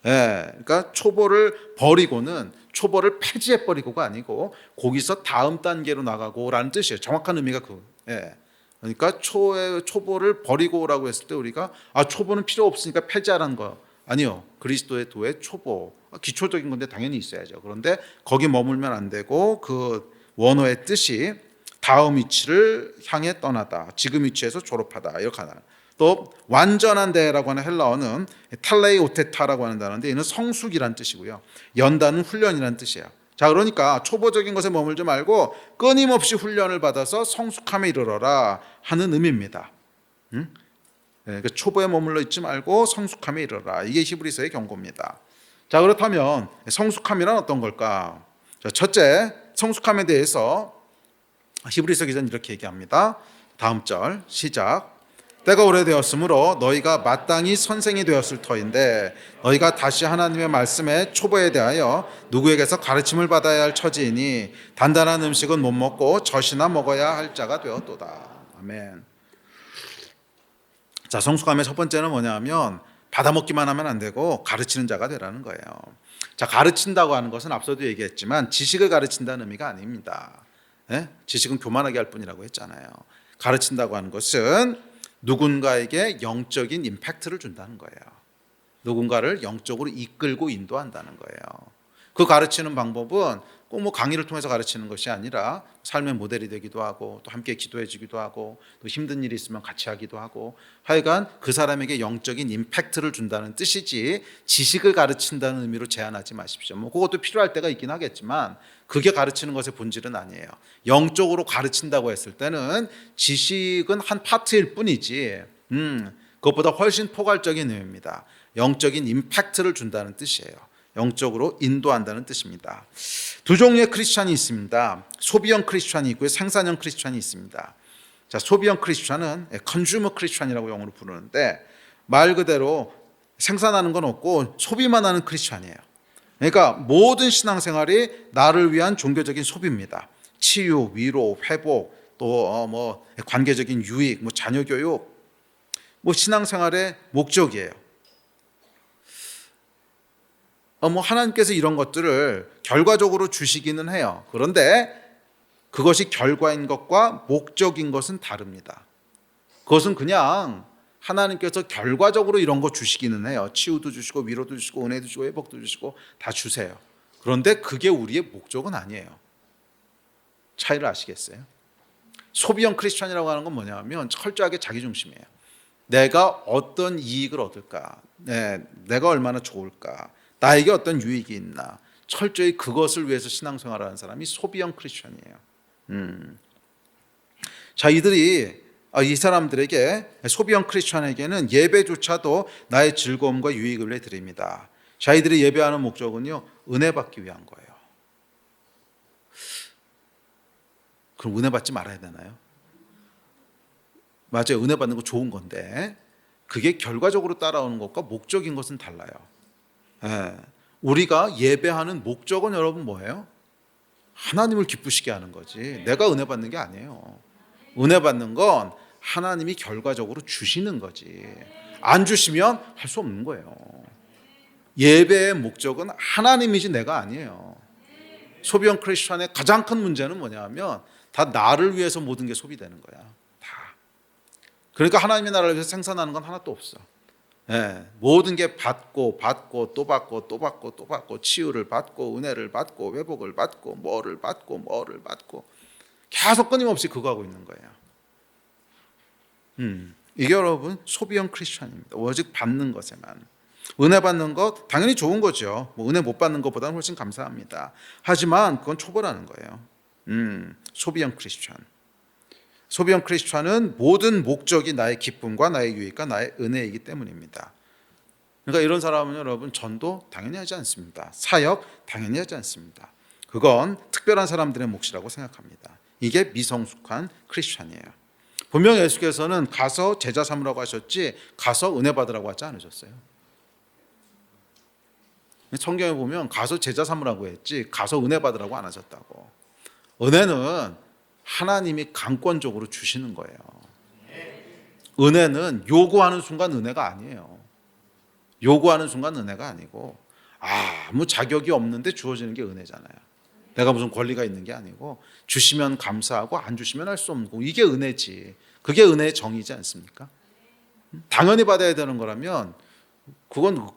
그러니까 초벌을 버리고는 초벌을 폐지해 버리고가 아니고 거기서 다음 단계로 나가고라는 뜻이에요. 정확한 의미가 그러니까 초벌을 버리고라고 했을 때 우리가 초보는 필요 없으니까 폐지하라는 거 아니요. 그리스도의 도의 초보, 기초적인 건데 당연히 있어야죠. 그런데 거기 머물면 안 되고 그 원어의 뜻이 다음 위치를 향해 떠나다, 지금 위치에서 졸업하다, 이렇게 하나. 또 완전한 데라고 하는 헬라어는 탈레이 오테타라고 하는 단어인데 이는 성숙이란 뜻이고요. 연다는 훈련이란 뜻이에요. 자, 그러니까 초보적인 것에 머물지 말고 끊임없이 훈련을 받아서 성숙함에 이르러라 하는 의미입니다. 그러니까 초보에 머물러 있지 말고 성숙함에 이르러라. 이게 히브리서의 경고입니다. 자, 그렇다면 성숙함이란 어떤 걸까? 자, 첫째, 성숙함에 대해서 히브리서 기자는 이렇게 얘기합니다. 다음 절 시작. 때가 오래되었으므로 너희가 마땅히 선생이 되었을 터인데 너희가 다시 하나님의 말씀에 초보에 대하여 누구에게서 가르침을 받아야 할 처지이니 단단한 음식은 못 먹고 젖이나 먹어야 할 자가 되었도다. 아멘. 자, 성숙함의 첫 번째는 뭐냐면 받아먹기만 하면 안 되고 가르치는 자가 되라는 거예요. 자, 가르친다고 하는 것은 앞서도 얘기했지만 지식을 가르친다는 의미가 아닙니다. 지식은 교만하게 할 뿐이라고 했잖아요. 가르친다고 하는 것은 누군가에게 영적인 임팩트를 준다는 거예요. 누군가를 영적으로 이끌고 인도한다는 거예요. 그 가르치는 방법은 꼭 뭐 강의를 통해서 가르치는 것이 아니라 삶의 모델이 되기도 하고 또 함께 기도해 주기도 하고 또 힘든 일이 있으면 같이 하기도 하고 하여간 그 사람에게 영적인 임팩트를 준다는 뜻이지 지식을 가르친다는 의미로 제한하지 마십시오. 뭐 그것도 필요할 때가 있긴 하겠지만 그게 가르치는 것의 본질은 아니에요. 영적으로 가르친다고 했을 때는 지식은 한 파트일 뿐이지 그것보다 훨씬 포괄적인 의미입니다. 영적인 임팩트를 준다는 뜻이에요. 영적으로 인도한다는 뜻입니다. 두 종류의 크리스찬이 있습니다. 소비형 크리스찬이 있고요, 생산형 크리스찬이 있습니다. 자, 소비형 크리스찬은 컨슈머 크리스찬이라고 영어로 부르는데 말 그대로 생산하는 건 없고 소비만 하는 크리스찬이에요. 그러니까 모든 신앙생활이 나를 위한 종교적인 소비입니다. 치유, 위로, 회복, 또 뭐 관계적인 유익, 뭐 자녀 교육, 뭐 신앙생활의 목적이에요. 뭐 하나님께서 이런 것들을 결과적으로 주시기는 해요. 그런데 그것이 결과인 것과 목적인 것은 다릅니다. 그것은 그냥 하나님께서 결과적으로 이런 거 주시기는 해요. 치유도 주시고 위로도 주시고 은혜도 주시고 회복도 주시고 다 주세요. 그런데 그게 우리의 목적은 아니에요. 차이를 아시겠어요? 소비형 크리스찬이라고 하는 건 뭐냐면 철저하게 자기중심이에요. 내가 어떤 이익을 얻을까? 내가 얼마나 좋을까? 나에게 어떤 유익이 있나? 철저히 그것을 위해서 신앙생활을 하는 사람이 소비형 크리스찬이에요. 자, 이 사람들에게 소비형 크리스찬에게는 예배조차도 나의 즐거움과 유익을 드립니다. 자, 이들이 예배하는 목적은요, 은혜 받기 위한 거예요. 그럼 은혜 받지 말아야 되나요? 맞아요. 은혜 받는 거 좋은 건데 그게 결과적으로 따라오는 것과 목적인 것은 달라요. 우리가 예배하는 목적은 여러분 뭐예요? 하나님을 기쁘시게 하는 거지 내가 은혜 받는 게 아니에요. 은혜 받는 건 하나님이 결과적으로 주시는 거지 안 주시면 할 수 없는 거예요. 예배의 목적은 하나님이지 내가 아니에요. 소비형 크리스찬의 가장 큰 문제는 뭐냐면 다 나를 위해서 모든 게 소비되는 거야. 다. 그러니까 하나님의 나라를 위해서 생산하는 건 하나도 없어. 모든 게 받고 또 받고 또 받고 또 받고 치유를 받고 은혜를 받고 회복을 받고 뭐를 받고 계속 끊임없이 그거 하고 있는 거예요. 이게 여러분 소비형 크리스찬입니다. 오직 받는 것에만. 은혜 받는 것 당연히 좋은 거죠. 뭐 은혜 못 받는 것보다는 훨씬 감사합니다. 하지만 그건 초벌하는 거예요. 소비형 크리스찬. 소비형 크리스찬은 모든 목적이 나의 기쁨과 나의 유익과 나의 은혜이기 때문입니다. 그러니까 이런 사람은 여러분 전도 당연히 하지 않습니다. 사역 당연히 하지 않습니다. 그건 특별한 사람들의 몫이라고 생각합니다. 이게 미성숙한 크리스찬이에요. 분명 예수께서는 가서 제자 삼으라고 하셨지 가서 은혜 받으라고 하지 않으셨어요. 성경에 보면 가서 제자 삼으라고 했지 가서 은혜 받으라고 안 하셨다고. 은혜는 하나님이 강권적으로 주시는 거예요. 은혜는 요구하는 순간 은혜가 아니에요. 요구하는 순간 은혜가 아니고 아무 자격이 없는데 주어지는 게 은혜잖아요. 내가 무슨 권리가 있는 게 아니고 주시면 감사하고 안 주시면 할 수 없는 거. 이게 은혜지. 그게 은혜의 정의지 않습니까? 당연히 받아야 되는 거라면 그건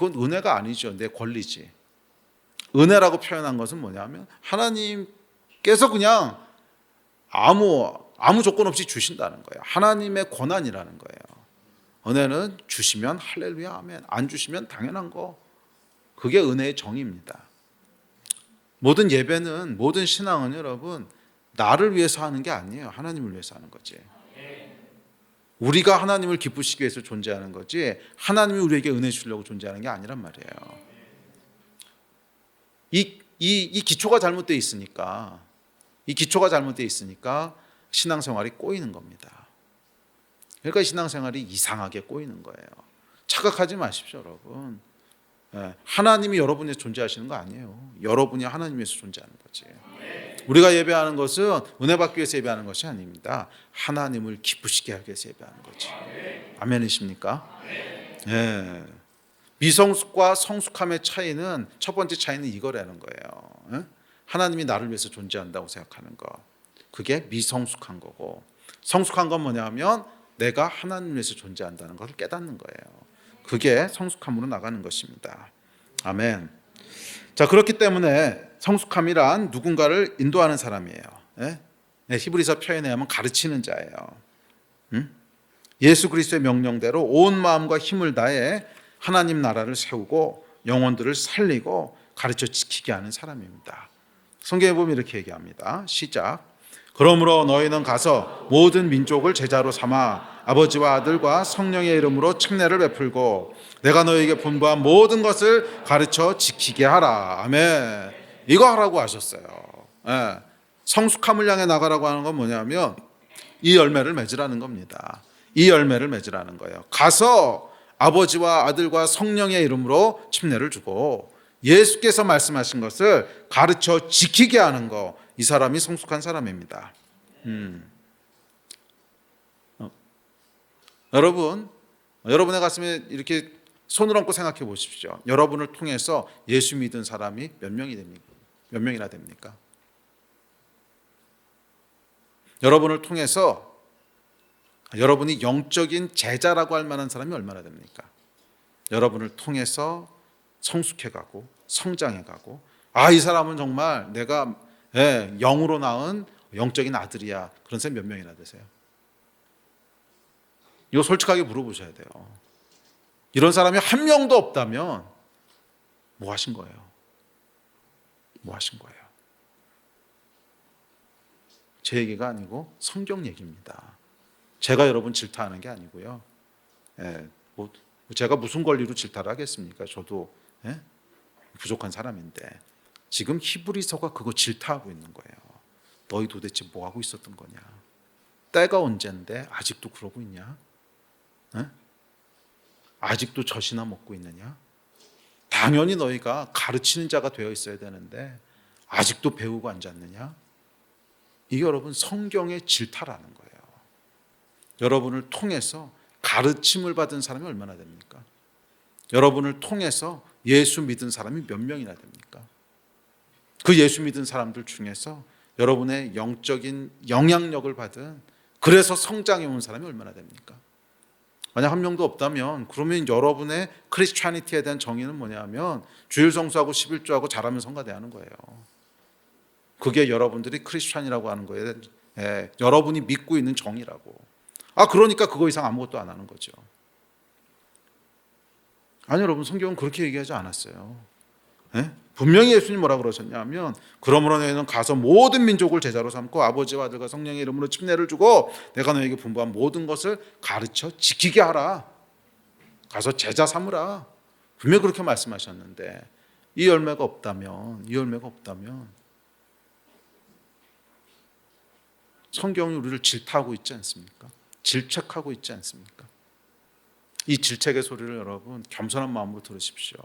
은혜가 아니죠. 내 권리지. 은혜라고 표현한 것은 뭐냐면 하나님께서 그냥 아무 조건 없이 주신다는 거예요. 하나님의 권한이라는 거예요. 은혜는 주시면 할렐루야 아멘, 안 주시면 당연한 거. 그게 은혜의 정의입니다. 모든 예배는 모든 신앙은 여러분 나를 위해서 하는 게 아니에요. 하나님을 위해서 하는 거지. 우리가 하나님을 기쁘시기 위해서 존재하는 거지 하나님이 우리에게 은혜 주려고 존재하는 게 아니란 말이에요. 이 기초가 잘못되어 있으니까 신앙생활이 꼬이는 겁니다. 그러니까 신앙생활이 이상하게 꼬이는 거예요. 착각하지 마십시오, 여러분. 하나님이 여러분에서 존재하시는 거 아니에요. 여러분이 하나님에서 존재하는 거지. 우리가 예배하는 것은 은혜 받기 위해서 예배하는 것이 아닙니다. 하나님을 기쁘시게 하기 위해서 예배하는 거지. 아멘이십니까? 미성숙과 성숙함의 차이는 첫 번째 차이는 이거라는 거예요. 하나님이 나를 위해서 존재한다고 생각하는 거. 그게 미성숙한 거고 성숙한 건 뭐냐면 내가 하나님을 위해서 존재한다는 것을 깨닫는 거예요. 그게 성숙함으로 나가는 것입니다. 아멘. 자, 그렇기 때문에 성숙함이란 누군가를 인도하는 사람이에요. 히브리서 표현에 하면 가르치는 자예요. 예수 그리스도의 명령대로 온 마음과 힘을 다해 하나님 나라를 세우고 영혼들을 살리고 가르쳐 지키게 하는 사람입니다. 성경에 보면 이렇게 얘기합니다. 시작. 그러므로 너희는 가서 모든 민족을 제자로 삼아 아버지와 아들과 성령의 이름으로 침례를 베풀고 내가 너희에게 분부한 모든 것을 가르쳐 지키게 하라. 아멘. 이거 하라고 하셨어요. 성숙함을 향해 나가라고 하는 건 뭐냐면 이 열매를 맺으라는 겁니다. 이 열매를 맺으라는 거예요. 가서 아버지와 아들과 성령의 이름으로 침례를 주고 예수께서 말씀하신 것을 가르쳐 지키게 하는 거, 이 사람이 성숙한 사람입니다. 여러분의 가슴에 이렇게 손을 얹고 생각해 보십시오. 여러분을 통해서 예수 믿은 사람이 몇 명이 됩니까? 몇 명이나 됩니까? 여러분을 통해서 여러분이 영적인 제자라고 할 만한 사람이 얼마나 됩니까? 여러분을 통해서 성숙해가고 성장해가고, 이 사람은 정말 내가 영으로 낳은 영적인 아들이야, 그런 사람이 몇 명이나 되세요? 이거 솔직하게 물어보셔야 돼요. 이런 사람이 한 명도 없다면 뭐 하신 거예요? 뭐 하신 거예요? 제 얘기가 아니고 성경 얘기입니다. 제가 여러분 질타하는 게 아니고요. 제가 무슨 권리로 질타를 하겠습니까? 저도 부족한 사람인데, 지금 히브리서가 그거 질타하고 있는 거예요. 너희 도대체 뭐 하고 있었던 거냐? 때가 언젠데 아직도 그러고 있냐? 아직도 젖이나 먹고 있느냐? 당연히 너희가 가르치는 자가 되어 있어야 되는데 아직도 배우고 앉았느냐? 이게 여러분 성경의 질타라는 거예요. 여러분을 통해서 가르침을 받은 사람이 얼마나 됩니까? 여러분을 통해서 예수 믿은 사람이 몇 명이나 됩니까? 그 예수 믿은 사람들 중에서 여러분의 영적인 영향력을 받은, 그래서 성장해 온 사람이 얼마나 됩니까? 만약 한 명도 없다면 그러면 여러분의 크리스찬리티에 대한 정의는 뭐냐면 주일 성수하고 11조하고 잘하면 성가대하는 거예요. 그게 여러분들이 크리스찬이라고 하는 거예요. 여러분이 믿고 있는 정의라고. 그러니까 그거 이상 아무것도 안 하는 거죠. 아니, 여러분, 성경은 그렇게 얘기하지 않았어요. 분명히 예수님 뭐라 그러셨냐면, 그러므로 너희는 가서 모든 민족을 제자로 삼고 아버지와 아들과 성령의 이름으로 침례를 주고 내가 너희에게 분부한 모든 것을 가르쳐 지키게 하라. 가서 제자 삼으라. 분명히 그렇게 말씀하셨는데, 이 열매가 없다면 성경이 우리를 질타하고 있지 않습니까? 질책하고 있지 않습니까? 이 질책의 소리를 여러분 겸손한 마음으로 들으십시오.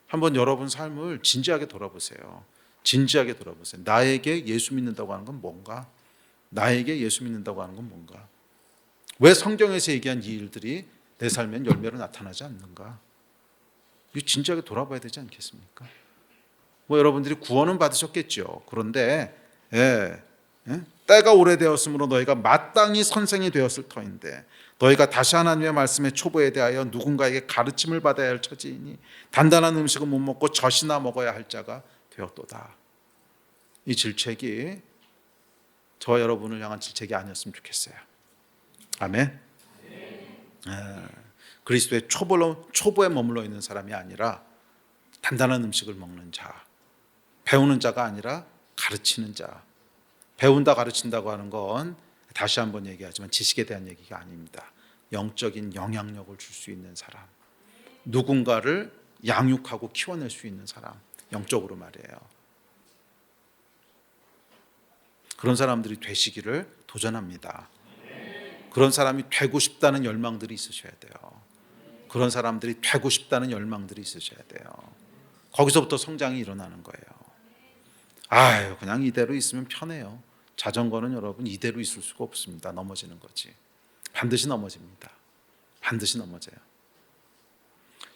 한번 여러분 삶을 진지하게 돌아보세요. 진지하게 돌아보세요. 나에게 예수 믿는다고 하는 건 뭔가? 나에게 예수 믿는다고 하는 건 뭔가? 왜 성경에서 얘기한 이 일들이 내 삶엔 열매로 나타나지 않는가? 이거 진지하게 돌아봐야 되지 않겠습니까? 여러분들이 구원은 받으셨겠죠. 그런데 때가 오래되었으므로 너희가 마땅히 선생이 되었을 터인데 너희가 다시 하나님의 말씀의 초보에 대하여 누군가에게 가르침을 받아야 할 처지이니 단단한 음식은 못 먹고 젖이나 먹어야 할 자가 되었도다. 이 질책이 저와 여러분을 향한 질책이 아니었으면 좋겠어요. 아멘. 그리스도의 초보에 머물러 있는 사람이 아니라 단단한 음식을 먹는 자, 배우는 자가 아니라 가르치는 자. 배운다 가르친다고 하는 건 다시 한번 얘기하지만 지식에 대한 얘기가 아닙니다. 영적인 영향력을 줄 수 있는 사람, 누군가를 양육하고 키워낼 수 있는 사람, 영적으로 말이에요. 그런 사람들이 되시기를 도전합니다. 그런 사람이 되고 싶다는 열망들이 있으셔야 돼요. 그런 사람들이 되고 싶다는 열망들이 있으셔야 돼요. 거기서부터 성장이 일어나는 거예요. 그냥 이대로 있으면 편해요. 자전거는 여러분 이대로 있을 수가 없습니다. 넘어지는 거지. 반드시 넘어집니다. 반드시 넘어져요.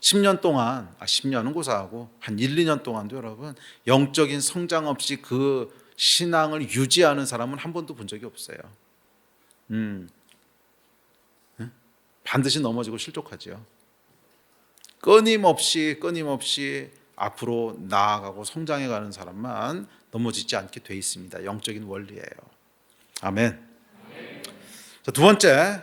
10년 동안, 10년은 고사하고 한 1, 2년 동안도 여러분 영적인 성장 없이 그 신앙을 유지하는 사람은 한 번도 본 적이 없어요. 반드시 넘어지고 실족하죠. 끊임없이 앞으로 나아가고 성장해가는 사람만 넘어지지 않게 돼 있습니다. 영적인 원리예요. 아멘. 자, 두 번째,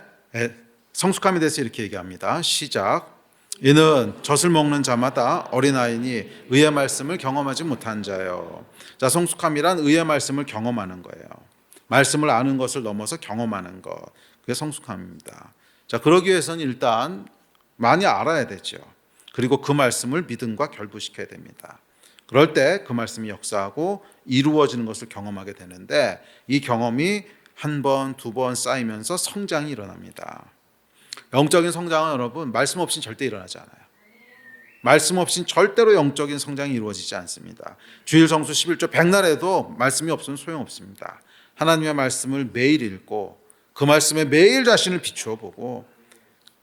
성숙함에 대해서 이렇게 얘기합니다. 시작. 이는 젖을 먹는 자마다 어린아이니 의의 말씀을 경험하지 못한 자요. 자, 성숙함이란 의의 말씀을 경험하는 거예요. 말씀을 아는 것을 넘어서 경험하는 것, 그게 성숙함입니다. 자, 그러기 위해서는 일단 많이 알아야 되죠. 그리고 그 말씀을 믿음과 결부시켜야 됩니다. 그럴 때 그 말씀이 역사하고 이루어지는 것을 경험하게 되는데, 이 경험이 한 번, 두 번 쌓이면서 성장이 일어납니다. 영적인 성장은 여러분 말씀 없이는 절대 일어나지 않아요. 말씀 없이는 절대로 영적인 성장이 이루어지지 않습니다. 주일 성수 11조 백날에도 말씀이 없으면 소용없습니다. 하나님의 말씀을 매일 읽고 그 말씀에 매일 자신을 비추어 보고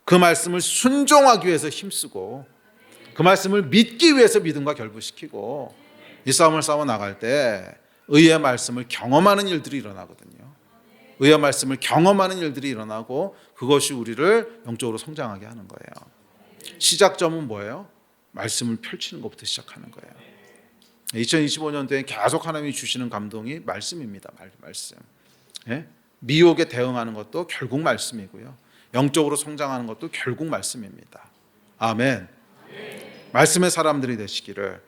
그 말씀을 순종하기 위해서 힘쓰고 그 말씀을 믿기 위해서 믿음과 결부시키고 이 싸움을 싸워 나갈 때 의의 말씀을 경험하는 일들이 일어나거든요. 의의 말씀을 경험하는 일들이 일어나고 그것이 우리를 영적으로 성장하게 하는 거예요. 시작점은 뭐예요? 말씀을 펼치는 것부터 시작하는 거예요. 2025년도에 계속 하나님이 주시는 감동이 말씀입니다. 말씀. 예? 미혹에 대응하는 것도 결국 말씀이고요. 영적으로 성장하는 것도 결국 말씀입니다. 아멘. 말씀의 사람들이 되시기를,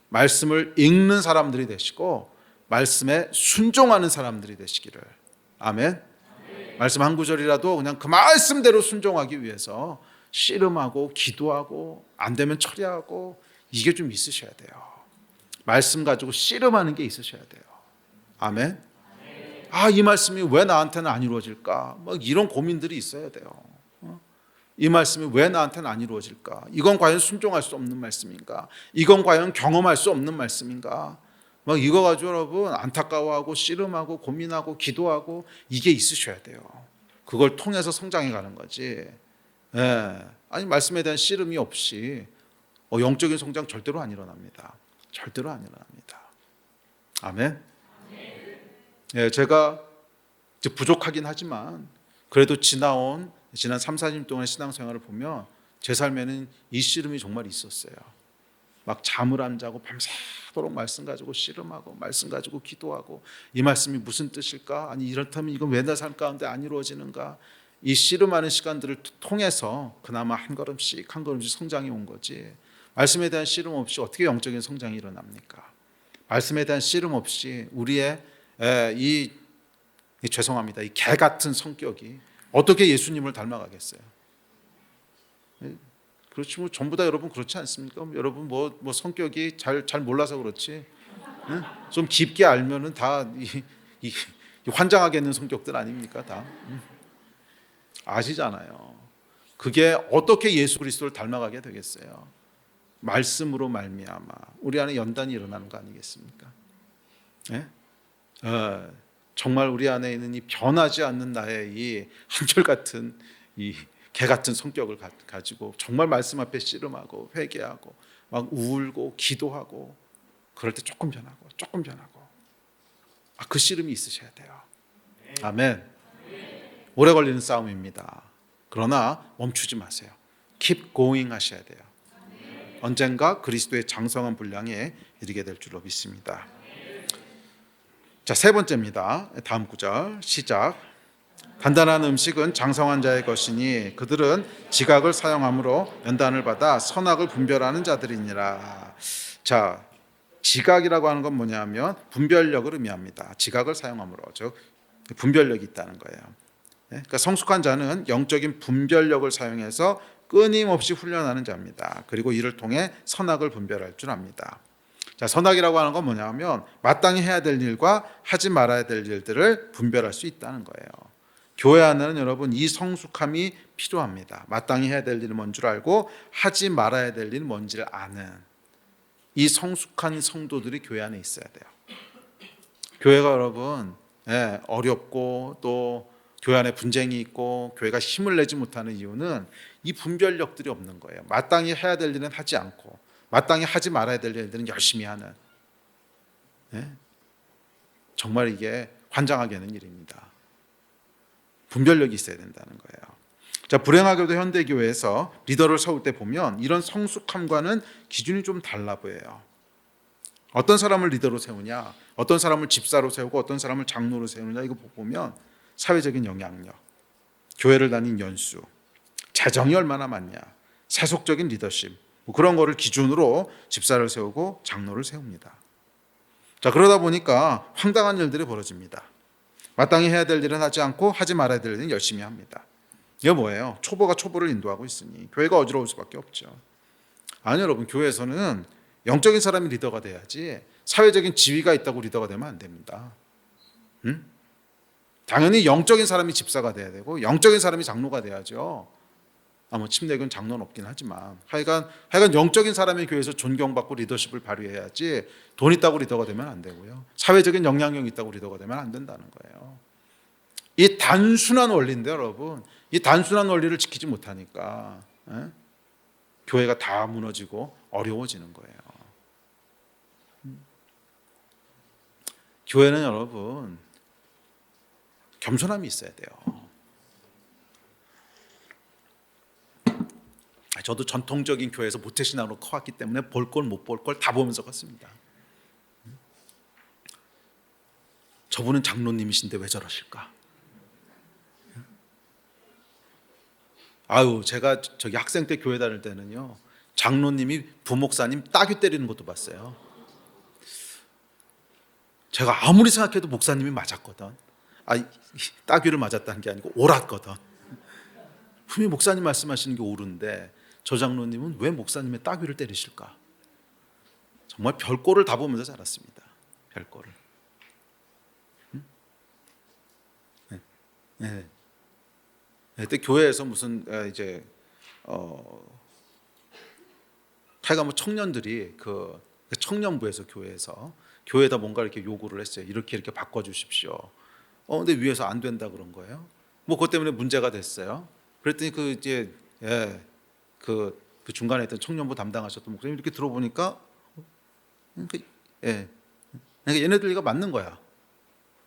말씀을 읽는 사람들이 되시고 말씀에 순종하는 사람들이 되시기를. 아멘. 말씀 한 구절이라도 그냥 그 말씀대로 순종하기 위해서 씨름하고 기도하고 안 되면 처리하고 이게 좀 있으셔야 돼요. 말씀 가지고 씨름하는 게 있으셔야 돼요. 아멘. 이 말씀이 왜 나한테는 안 이루어질까? 이런 고민들이 있어야 돼요. 이 말씀이 왜 나한테는 안 이루어질까? 이건 과연 순종할 수 없는 말씀인가? 이건 과연 경험할 수 없는 말씀인가? 이거 가지고 여러분 안타까워하고 씨름하고 고민하고 기도하고 이게 있으셔야 돼요. 그걸 통해서 성장해 가는 거지. 아니 말씀에 대한 씨름이 없이 영적인 성장 절대로 안 일어납니다. 절대로 안 일어납니다. 아멘. 제가 이제 부족하긴 하지만 그래도 지난 3, 4년 동안의 신앙생활을 보면 제 삶에는 이 씨름이 정말 있었어요. 막 잠을 안 자고 밤새도록 말씀 가지고 씨름하고 말씀 가지고 기도하고 이 말씀이 무슨 뜻일까? 아니 이렇다면 이건 왜 내 삶 가운데 안 이루어지는가? 이 씨름하는 시간들을 통해서 그나마 한 걸음씩 한 걸음씩 성장이 온 거지. 말씀에 대한 씨름 없이 어떻게 영적인 성장이 일어납니까? 말씀에 대한 씨름 없이 우리의 죄송합니다. 이 개 같은 성격이 어떻게 예수님을 닮아가겠어요? 그렇지 뭐 전부 다 여러분 그렇지 않습니까? 여러분 뭐 성격이 잘 몰라서 그렇지. 응? 좀 깊게 알면은 다 이 환장하겠는 성격들 아닙니까 다? 응? 아시잖아요. 그게 어떻게 예수 그리스도를 닮아가게 되겠어요? 말씀으로 말미암아 우리 안에 연단이 일어나는 거 아니겠습니까? 네? 정말 우리 안에 있는 이 변하지 않는 나의 이 한결같은 이 개 같은 성격을 가지고 정말 말씀 앞에 씨름하고 회개하고 막 울고 기도하고 그럴 때 조금 변하고 그 씨름이 있으셔야 돼요. 아멘. 오래 걸리는 싸움입니다. 그러나 멈추지 마세요. Keep going 하셔야 돼요. 언젠가 그리스도의 장성한 분량에 이르게 될 줄로 믿습니다. 자, 세 번째입니다. 다음 구절 시작. 단단한 음식은 장성한 자의 것이니 그들은 지각을 사용함으로 연단을 받아 선악을 분별하는 자들이니라. 자, 지각이라고 하는 건 뭐냐면 분별력을 의미합니다. 지각을 사용함으로 즉 분별력이 있다는 거예요. 그러니까 성숙한 자는 영적인 분별력을 사용해서 끊임없이 훈련하는 자입니다. 그리고 이를 통해 선악을 분별할 줄 압니다. 자, 선악이라고 하는 건 뭐냐면 마땅히 해야 될 일과 하지 말아야 될 일들을 분별할 수 있다는 거예요. 교회 안에는 여러분 이 성숙함이 필요합니다. 마땅히 해야 될 일은 뭔 줄 알고 하지 말아야 될 일은 뭔지를 아는 이 성숙한 성도들이 교회 안에 있어야 돼요. 교회가 여러분 어렵고 또 교회 안에 분쟁이 있고 교회가 힘을 내지 못하는 이유는 이 분별력들이 없는 거예요. 마땅히 해야 될 일은 하지 않고 마땅히 하지 말아야 될 일들은 열심히 하는 정말 이게 환장하게 하는 일입니다. 분별력이 있어야 된다는 거예요. 자, 불행하게도 현대교회에서 리더를 세울 때 보면 이런 성숙함과는 기준이 좀 달라 보여요. 어떤 사람을 리더로 세우냐, 어떤 사람을 집사로 세우고 어떤 사람을 장로로 세우느냐 이거 보면 사회적인 영향력, 교회를 다닌 연수, 재정이 얼마나 많냐, 세속적인 리더십 그런 거를 기준으로 집사를 세우고 장로를 세웁니다. 자, 그러다 보니까 황당한 일들이 벌어집니다. 마땅히 해야 될 일은 하지 않고 하지 말아야 될 일은 열심히 합니다. 이게 뭐예요? 초보가 초보를 인도하고 있으니 교회가 어지러울 수밖에 없죠. 아니 여러분, 교회에서는 영적인 사람이 리더가 돼야지 사회적인 지위가 있다고 리더가 되면 안 됩니다. 당연히 영적인 사람이 집사가 돼야 되고 영적인 사람이 장로가 돼야죠. 뭐 침례교는 장로는 없긴 하지만 하여간 영적인 사람의 교회에서 존경받고 리더십을 발휘해야지 돈 있다고 리더가 되면 안 되고요. 사회적인 영향력 있다고 리더가 되면 안 된다는 거예요. 이 단순한 원리인데 여러분, 이 단순한 원리를 지키지 못하니까 교회가 다 무너지고 어려워지는 거예요. 교회는 여러분 겸손함이 있어야 돼요. 저도 전통적인 교회에서 모태신앙으로 커왔기 때문에 볼 걸 못 볼 걸 다 보면서 컸습니다. 저분은 장로님이신데 왜 저러실까? 제가 저기 학생 때 교회 다닐 때는요, 장로님이 부목사님 따귀 때리는 것도 봤어요. 제가 아무리 생각해도 목사님이 맞았거든. 따귀를 맞았다는 게 아니고 옳았거든. 분명히 목사님 말씀하시는 게 옳은데 저 장로님은 왜 목사님의 따귀를 때리실까? 정말 별꼴을 다 보면서 자랐습니다. 별꼴을. 네. 그때 교회에서 무슨 하여간 청년들이 그 청년부에서 교회에다 뭔가 이렇게 요구를 했어요. 이렇게 바꿔주십시오. 근데 위에서 안 된다 그런 거예요. 그것 때문에 문제가 됐어요. 그랬더니 그 중간에 있던 청년부 담당하셨던 목사님 이렇게 들어보니까 그러니까 얘네들 이거 맞는 거야.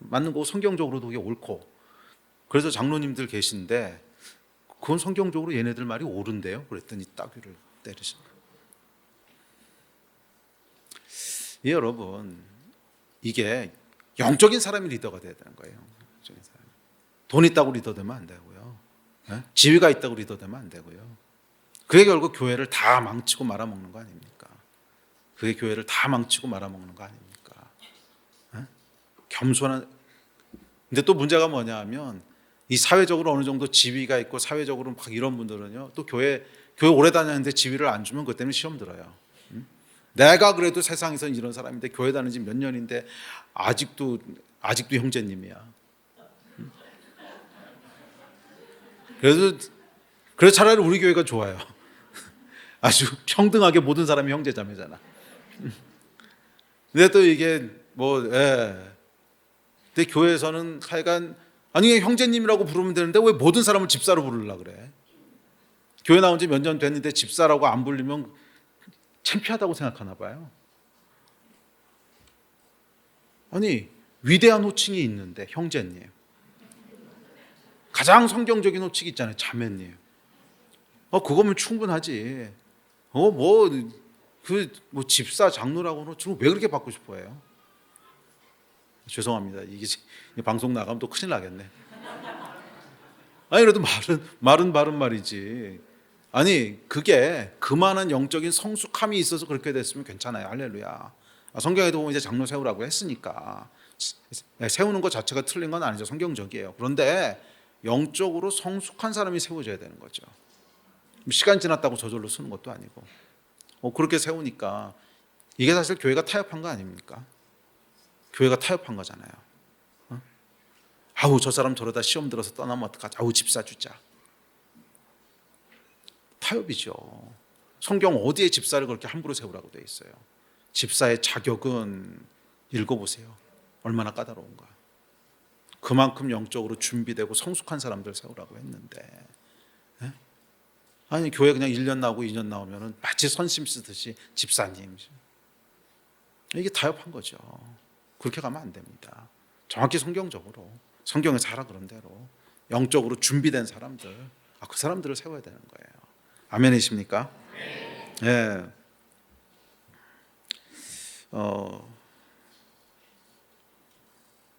맞는 거고 성경적으로도 그게 옳고. 그래서 장로님들 계신데 그건 성경적으로 얘네들 말이 옳은데요. 그랬더니 따귀를 때리신 거예요. 여러분, 이게 영적인 사람이 리더가 돼야 되는 거예요. 영적인 사람. 돈 있다고 리더 되면 안 되고요. 지위가 있다고 리더 되면 안 되고요. 그게 결국 교회를 다 망치고 말아먹는 거 아닙니까? 그게 교회를 다 망치고 말아먹는 거 아닙니까? 겸손한. 근데 또 문제가 뭐냐 하면 이 사회적으로 어느 정도 지위가 있고 사회적으로 막 이런 분들은요, 또 교회 오래 다녔는데 지위를 안 주면 그것 때문에 시험 들어요. 내가 그래도 세상에서는 이런 사람인데 교회 다닌 지 몇 년인데 아직도 형제님이야. 그래서 차라리 우리 교회가 좋아요. 아주 평등하게 모든 사람이 형제자매잖아. 근데 또 이게 근데 교회에서는 하여간 형제님이라고 부르면 되는데 왜 모든 사람을 집사로 부르려고 그래? 교회 나온 지 몇 년 됐는데 집사라고 안 부르면 창피하다고 생각하나 봐요. 위대한 호칭이 있는데 형제님. 가장 성경적인 호칭이 있잖아요. 자매님. 그거면 충분하지. 집사 장로라고는 왜 그렇게 받고 싶어 해요? 죄송합니다. 이게 방송 나가면 또 큰일 나겠네. 그래도 말은 말이지. 그게 그만한 영적인 성숙함이 있어서 그렇게 됐으면 괜찮아요. 할렐루야. 성경에도 보면 이제 장로 세우라고 했으니까 세우는 것 자체가 틀린 건 아니죠. 성경적이에요. 그런데 영적으로 성숙한 사람이 세워져야 되는 거죠. 시간 지났다고 저절로 쓰는 것도 아니고 그렇게 세우니까 이게 사실 교회가 타협한 거 아닙니까? 교회가 타협한 거잖아요. 저 사람 저러다 시험 들어서 떠나면 어떡하지? 집사 주자. 타협이죠. 성경 어디에 집사를 그렇게 함부로 세우라고 되어 있어요? 집사의 자격은 읽어보세요. 얼마나 까다로운가. 그만큼 영적으로 준비되고 성숙한 사람들 세우라고 했는데 교회 그냥 1년 나오고 2년 나오면 마치 선심 쓰듯이 집사님. 이게 타협한 거죠. 그렇게 가면 안 됩니다. 정확히 성경적으로 성경에서 하라 그런 대로 영적으로 준비된 사람들, 그 사람들을 세워야 되는 거예요. 아멘이십니까? 네.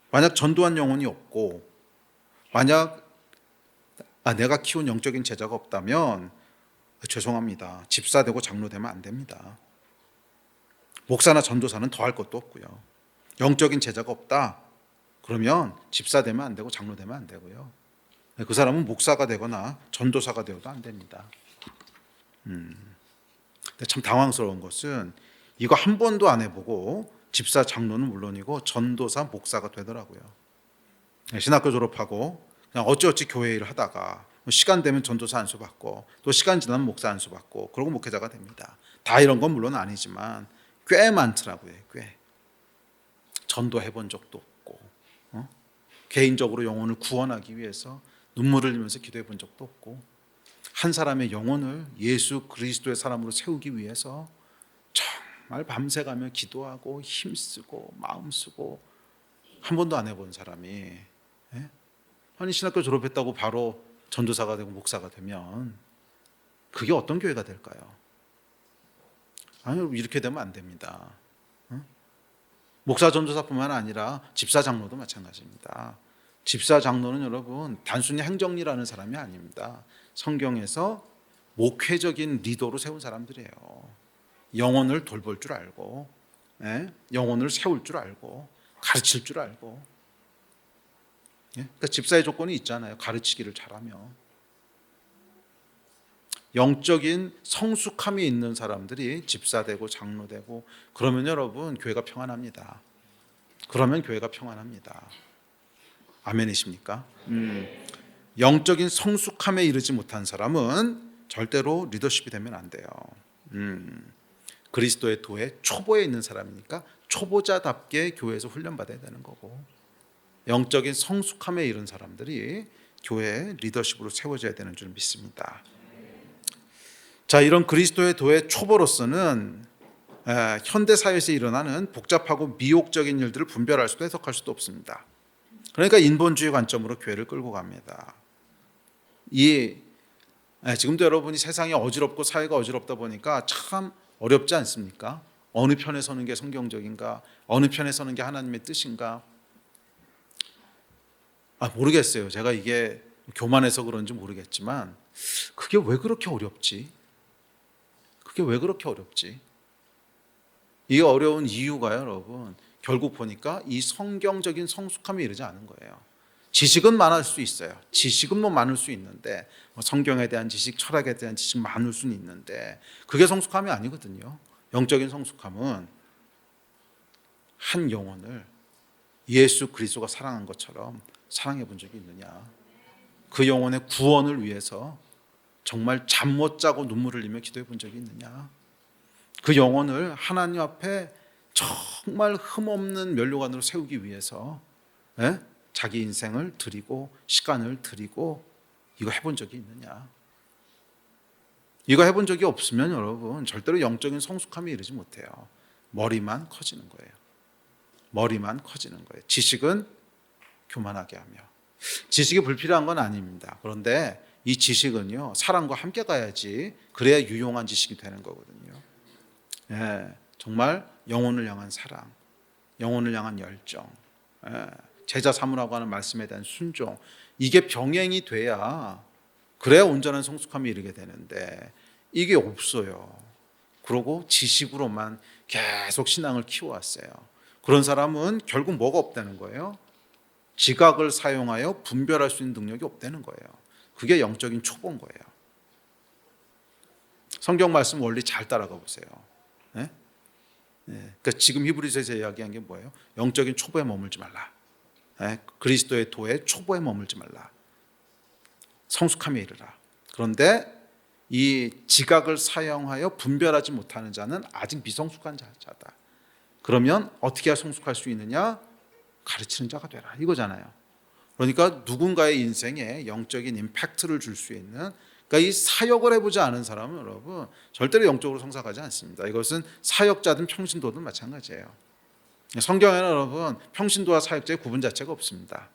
만약 전도한 영혼이 없고 만약 내가 키운 영적인 제자가 없다면 죄송합니다. 집사 되고 장로 되면 안 됩니다. 목사나 전도사는 더할 것도 없고요. 영적인 제자가 없다. 그러면 집사 되면 안 되고 장로 되면 안 되고요. 그 사람은 목사가 되거나 전도사가 되어도 안 됩니다. 근데 참 당황스러운 것은 이거 한 번도 안 해보고 집사 장로는 물론이고 전도사 목사가 되더라고요. 신학교 졸업하고 그냥 어찌어찌 교회 일을 하다가 시간 되면 전도사 안수 받고 또 시간 지나면 목사 안수 받고 그러고 목회자가 됩니다. 다 이런 건 물론 아니지만 꽤 많더라고요. 꽤 전도해 본 적도 없고 개인적으로 영혼을 구원하기 위해서 눈물을 흘리면서 기도해 본 적도 없고 한 사람의 영혼을 예수 그리스도의 사람으로 세우기 위해서 정말 밤새가며 기도하고 힘쓰고 마음 쓰고 한 번도 안 해본 사람이 아니 신학교 졸업했다고 바로 전도사가 되고 목사가 되면 그게 어떤 교회가 될까요? 아니 이렇게 되면 안 됩니다. 목사 전도사뿐만 아니라 집사 장로도 마찬가지입니다. 집사 장로는 여러분 단순히 행정일하는 사람이 아닙니다. 성경에서 목회적인 리더로 세운 사람들이에요. 영혼을 돌볼 줄 알고 영혼을 세울 줄 알고 가르칠 줄 알고 그러니까 집사의 조건이 있잖아요. 가르치기를 잘하며 영적인 성숙함이 있는 사람들이 집사되고 장로되고 그러면 여러분 교회가 평안합니다. 그러면 교회가 평안합니다. 아멘이십니까? 영적인 성숙함에 이르지 못한 사람은 절대로 리더십이 되면 안 돼요. 그리스도의 도의 초보에 있는 사람이니까 초보자답게 교회에서 훈련받아야 되는 거고 영적인 성숙함에 이른 사람들이 교회의 리더십으로 세워져야 되는 줄 믿습니다. 자, 이런 그리스도의 도의 초보로서는 현대 사회에서 일어나는 복잡하고 미혹적인 일들을 분별할 수도 해석할 수도 없습니다. 그러니까 인본주의 관점으로 교회를 끌고 갑니다. 지금도 여러분이 세상이 어지럽고 사회가 어지럽다 보니까 참 어렵지 않습니까? 어느 편에 서는 게 성경적인가? 어느 편에 서는 게 하나님의 뜻인가? 모르겠어요. 제가 이게 교만해서 그런지 모르겠지만 그게 왜 그렇게 어렵지? 그게 왜 그렇게 어렵지? 이게 어려운 이유가요, 여러분. 결국 보니까 이 성경적인 성숙함에 이르지 않은 거예요. 지식은 많을 수 있어요. 지식은 많을 수 있는데 성경에 대한 지식, 철학에 대한 지식 많을 수는 있는데 그게 성숙함이 아니거든요. 영적인 성숙함은 한 영혼을 예수 그리스도가 사랑한 것처럼 사랑해 본 적이 있느냐. 그 영혼의 구원을 위해서 정말 잠 못 자고 눈물을 흘리며 기도해 본 적이 있느냐. 그 영혼을 하나님 앞에 정말 흠없는 면류관으로 세우기 위해서 자기 인생을 드리고 시간을 드리고 이거 해본 적이 있느냐. 이거 해본 적이 없으면 여러분 절대로 영적인 성숙함에 이르지 못해요. 머리만 커지는 거예요. 머리만 커지는 거예요. 지식은 교만하게 하며 지식이 불필요한 건 아닙니다. 그런데 이 지식은요 사랑과 함께 가야지 그래야 유용한 지식이 되는 거거든요. 정말 영혼을 향한 사랑, 영혼을 향한 열정, 제자 삼으라고 하는 말씀에 대한 순종, 이게 병행이 돼야 그래야 온전한 성숙함에 이르게 되는데 이게 없어요. 그러고 지식으로만 계속 신앙을 키워왔어요. 그런 사람은 결국 뭐가 없다는 거예요? 지각을 사용하여 분별할 수 있는 능력이 없다는 거예요. 그게 영적인 초보인 거예요. 성경 말씀 원리 잘 따라가 보세요. 그러니까 지금 히브리서에서 이야기한 게 뭐예요? 영적인 초보에 머물지 말라. 그리스도의 도에 초보에 머물지 말라. 성숙함에 이르라. 그런데 이 지각을 사용하여 분별하지 못하는 자는 아직 미성숙한 자다. 그러면 어떻게 해야 성숙할 수 있느냐? 가르치는 자가 되라 이거잖아요. 그러니까 누군가의 인생에 영적인 임팩트를 줄 수 있는, 그러니까 이 사역을 해보지 않은 사람은 여러분 절대로 영적으로 성장하지 않습니다. 이것은 사역자든 평신도든 마찬가지예요. 성경에는 여러분 평신도와 사역자의 구분 자체가 없습니다.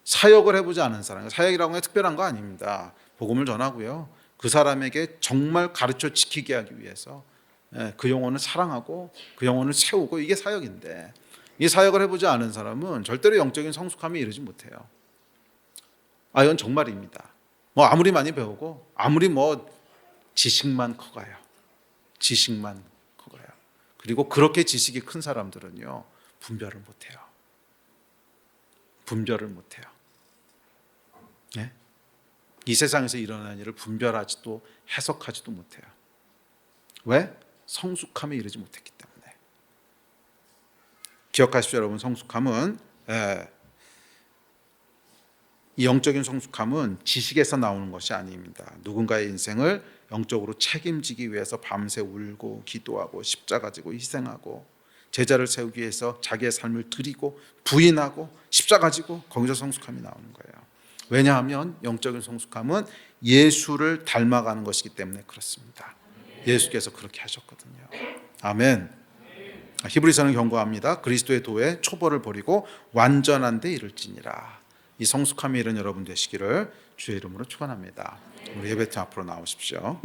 사역을 해보지 않은 사람, 사역이라고 하면 특별한 거 아닙니다. 복음을 전하고요, 그 사람에게 정말 가르쳐 지키게 하기 위해서 그 영혼을 사랑하고 그 영혼을 세우고, 이게 사역인데 이 사역을 해보지 않은 사람은 절대로 영적인 성숙함에 이르지 못해요. 이건 정말입니다. 아무리 많이 배우고 아무리 지식만 커가요. 지식만 커가요. 그리고 그렇게 지식이 큰 사람들은요 분별을 못해요. 분별을 못해요. 이 세상에서 일어나는 일을 분별하지도 해석하지도 못해요. 왜? 성숙함에 이르지 못했기 때문에. 기억하십시오 여러분, 성숙함은 이 영적인 성숙함은 지식에서 나오는 것이 아닙니다. 누군가의 인생을 영적으로 책임지기 위해서 밤새 울고 기도하고 십자가 지고 희생하고 제자를 세우기 위해서 자기의 삶을 드리고 부인하고 십자가 지고 거기서 성숙함이 나오는 거예요. 왜냐하면 영적인 성숙함은 예수를 닮아가는 것이기 때문에 그렇습니다. 예수께서 그렇게 하셨거든요. 아멘. 히브리서는 경고합니다. 그리스도의 도에 초벌을 버리고 완전한 데 이를지니라. 이 성숙함에 이른 여러분 되시기를 주의 이름으로 축원합니다. 우리 예배팀 앞으로 나오십시오.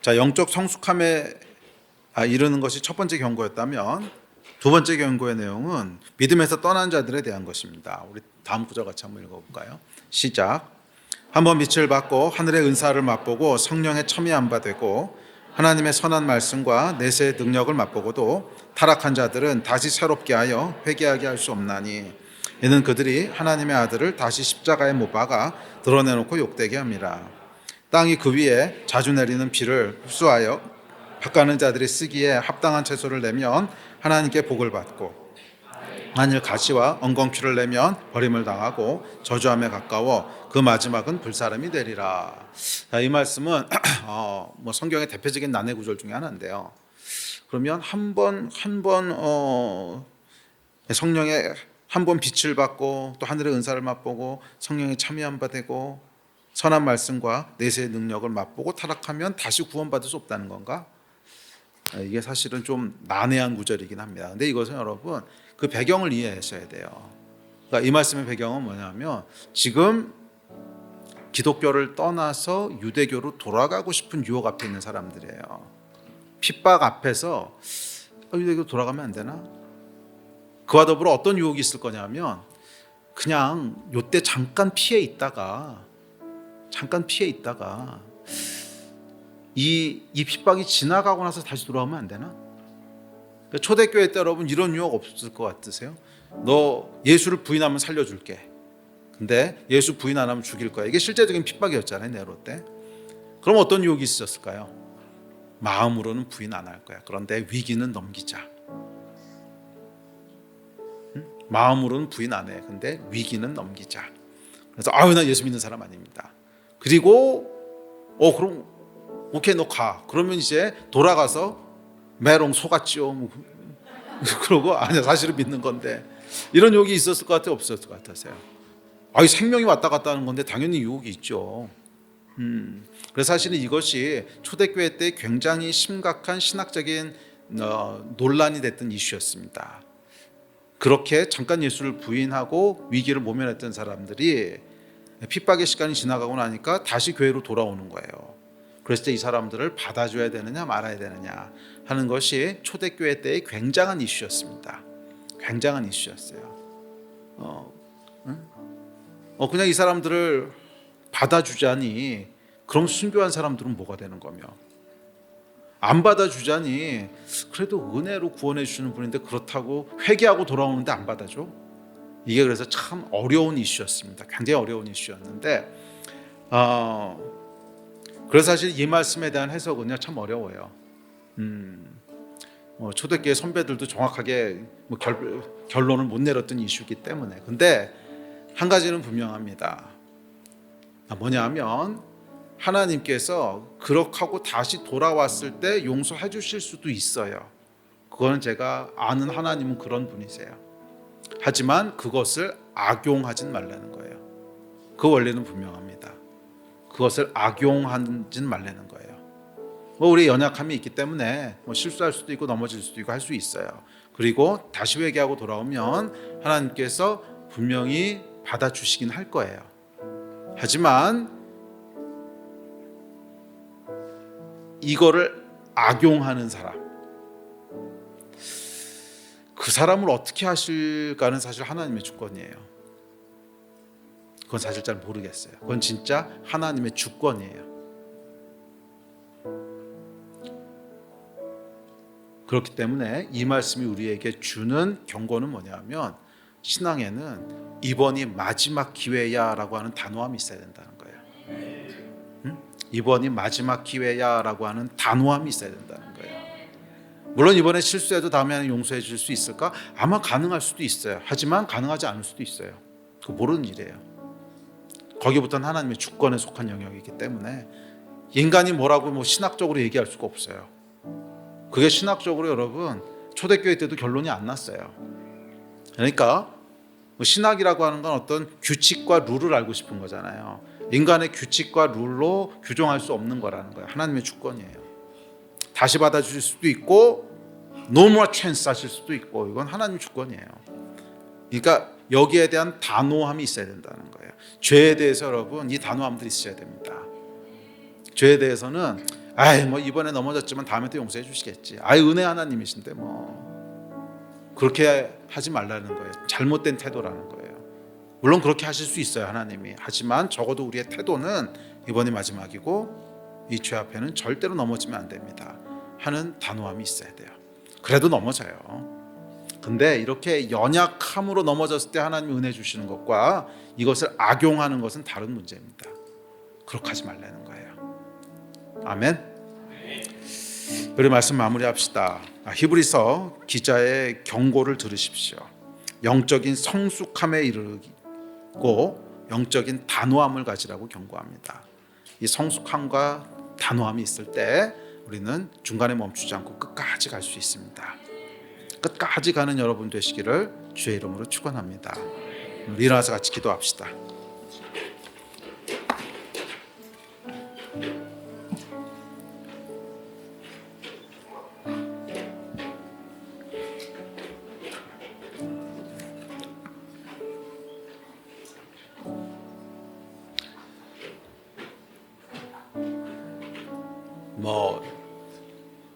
자, 영적 성숙함에 이르는 것이 첫 번째 경고였다면 두 번째 경고의 내용은 믿음에서 떠난 자들에 대한 것입니다. 우리 다음 구절 같이 한번 읽어볼까요? 시작. 한번 빛을 받고 하늘의 은사를 맛보고 성령의 첨예한 바 되고 하나님의 선한 말씀과 내세의 능력을 맛보고도 타락한 자들은 다시 새롭게 하여 회개하게 할 수 없나니 이는 그들이 하나님의 아들을 다시 십자가에 못 박아 드러내놓고 욕되게 합니다. 땅이 그 위에 자주 내리는 비를 흡수하여 밭가는 자들이 쓰기에 합당한 채소를 내면 하나님께 복을 받고 만일 가시와 엉겅퀴를 내면 버림을 당하고 저주함에 가까워 그 마지막은 불사름이 되리라. 이 말씀은 성경의 대표적인 난해 구절 중에 하나인데요. 그러면 성령의 한 번 빛을 받고 또 하늘의 은사를 맛보고 성령의 참여한 바 되고 선한 말씀과 내세의 능력을 맛보고 타락하면 다시 구원받을 수 없다는 건가? 이게 사실은 좀 난해한 구절이긴 합니다. 근데 이것은 여러분 그 배경을 이해하셔야 돼요. 그러니까 이 말씀의 배경은 뭐냐면 지금 기독교를 떠나서 유대교로 돌아가고 싶은 유혹 앞에 있는 사람들이에요. 핍박 앞에서 유대교 돌아가면 안 되나? 그와 더불어 어떤 유혹이 있을 거냐면 그냥 요때 잠깐 피해 있다가 이 핍박이 지나가고 나서 다시 돌아오면 안 되나? 초대교회 때 여러분 이런 유혹 없을 것 같으세요? 너 예수를 부인하면 살려줄게. 근데 예수 부인 안 하면 죽일 거야. 이게 실제적인 핍박이었잖아요, 네로 때. 그럼 어떤 유혹이 있었을까요? 마음으로는 부인 안 할 거야. 그런데 위기는 넘기자. 마음으로는 부인 안 해. 근데 위기는 넘기자. 그래서 나 예수 믿는 사람 아닙니다. 그리고 그럼 오케이 너 가. 그러면 이제 돌아가서 메롱 속았지요. 그러고 아니야 사실은 믿는 건데 이런 유혹이 있었을 것 같아요, 없었을 것 같으세요? 생명이 왔다 갔다 하는 건데 당연히 유혹이 있죠. 그래서 사실은 이것이 초대교회 때 굉장히 심각한 신학적인 논란이 됐던 이슈였습니다. 그렇게 잠깐 예수를 부인하고 위기를 모면했던 사람들이 핍박의 시간이 지나가고 나니까 다시 교회로 돌아오는 거예요. 그랬을 때 이 사람들을 받아줘야 되느냐 말아야 되느냐 하는 것이 초대교회 때의 굉장한 이슈였습니다. 굉장한 이슈였어요. 그냥 이 사람들을 받아주자니 그럼 순교한 사람들은 뭐가 되는 거며, 안 받아주자니 그래도 은혜로 구원해 주시는 분인데 그렇다고 회개하고 돌아오는데 안 받아줘? 이게 그래서 참 어려운 이슈였습니다. 굉장히 어려운 이슈였는데 그래서 사실 이 말씀에 대한 해석은요 참 어려워요. 초대교회 선배들도 정확하게 결론을 못 내렸던 이슈이기 때문에. 근데 한 가지는 분명합니다. 뭐냐면 하나님께서 그렇게 하고 다시 돌아왔을 때 용서해 주실 수도 있어요. 그거는 제가 아는 하나님은 그런 분이세요. 하지만 그것을 악용하진 말라는 거예요. 그 원리는 분명합니다. 그것을 악용하진 말라는 거예요. 우리 연약함이 있기 때문에 실수할 수도 있고 넘어질 수도 있고 할 수 있어요. 그리고 다시 회개하고 돌아오면 하나님께서 분명히 받아주시긴 할 거예요. 하지만 이거를 악용하는 사람, 그 사람을 어떻게 하실까는 사실 하나님의 주권이에요. 그건 사실 잘 모르겠어요. 그건 진짜 하나님의 주권이에요. 그렇기 때문에 이 말씀이 우리에게 주는 경고는 뭐냐면 신앙에는 이번이 마지막 기회야 라고 하는 단호함이 있어야 된다는 거예요. 이번이 마지막 기회야라고 하는 단호함이 있어야 된다는 거예요. 물론 이번에 실수해도 다음에는 용서해 줄 수 있을까? 아마 가능할 수도 있어요. 하지만 가능하지 않을 수도 있어요. 그거 모르는 일이에요. 거기부터는 하나님의 주권에 속한 영역이기 때문에 인간이 뭐라고 신학적으로 얘기할 수가 없어요. 그게 신학적으로 여러분 초대교회 때도 결론이 안 났어요. 그러니까 신학이라고 하는 건 어떤 규칙과 룰을 알고 싶은 거잖아요. 인간의 규칙과 룰로 규정할 수 없는 거라는 거예요. 하나님의 주권이에요. 다시 받아주실 수도 있고 no more chance 하실 수도 있고 이건 하나님 주권이에요. 그러니까 여기에 대한 단호함이 있어야 된다는 거예요. 죄에 대해서 여러분 이 단호함들이 있어야 됩니다. 죄에 대해서는 이번에 넘어졌지만 다음에 또 용서해 주시겠지. 은혜 하나님이신데 그렇게 하지 말라는 거예요. 잘못된 태도라는 거예요. 물론 그렇게 하실 수 있어요, 하나님이. 하지만 적어도 우리의 태도는 이번이 마지막이고 이 죄 앞에는 절대로 넘어지면 안 됩니다 하는 단호함이 있어야 돼요. 그래도 넘어져요. 근데 이렇게 연약함으로 넘어졌을 때 하나님이 은혜 주시는 것과 이것을 악용하는 것은 다른 문제입니다. 그렇게 하지 말라는 거예요. 아멘. 우리 말씀 마무리합시다. 히브리서 기자의 경고를 들으십시오. 영적인 성숙함에 이르고 영적인 단호함을 가지라고 경고합니다. 이 성숙함과 단호함이 있을 때 우리는 중간에 멈추지 않고 끝까지 갈 수 있습니다. 끝까지 가는 여러분 되시기를 주의 이름으로 축원합니다. 일어나서 같이 기도합시다.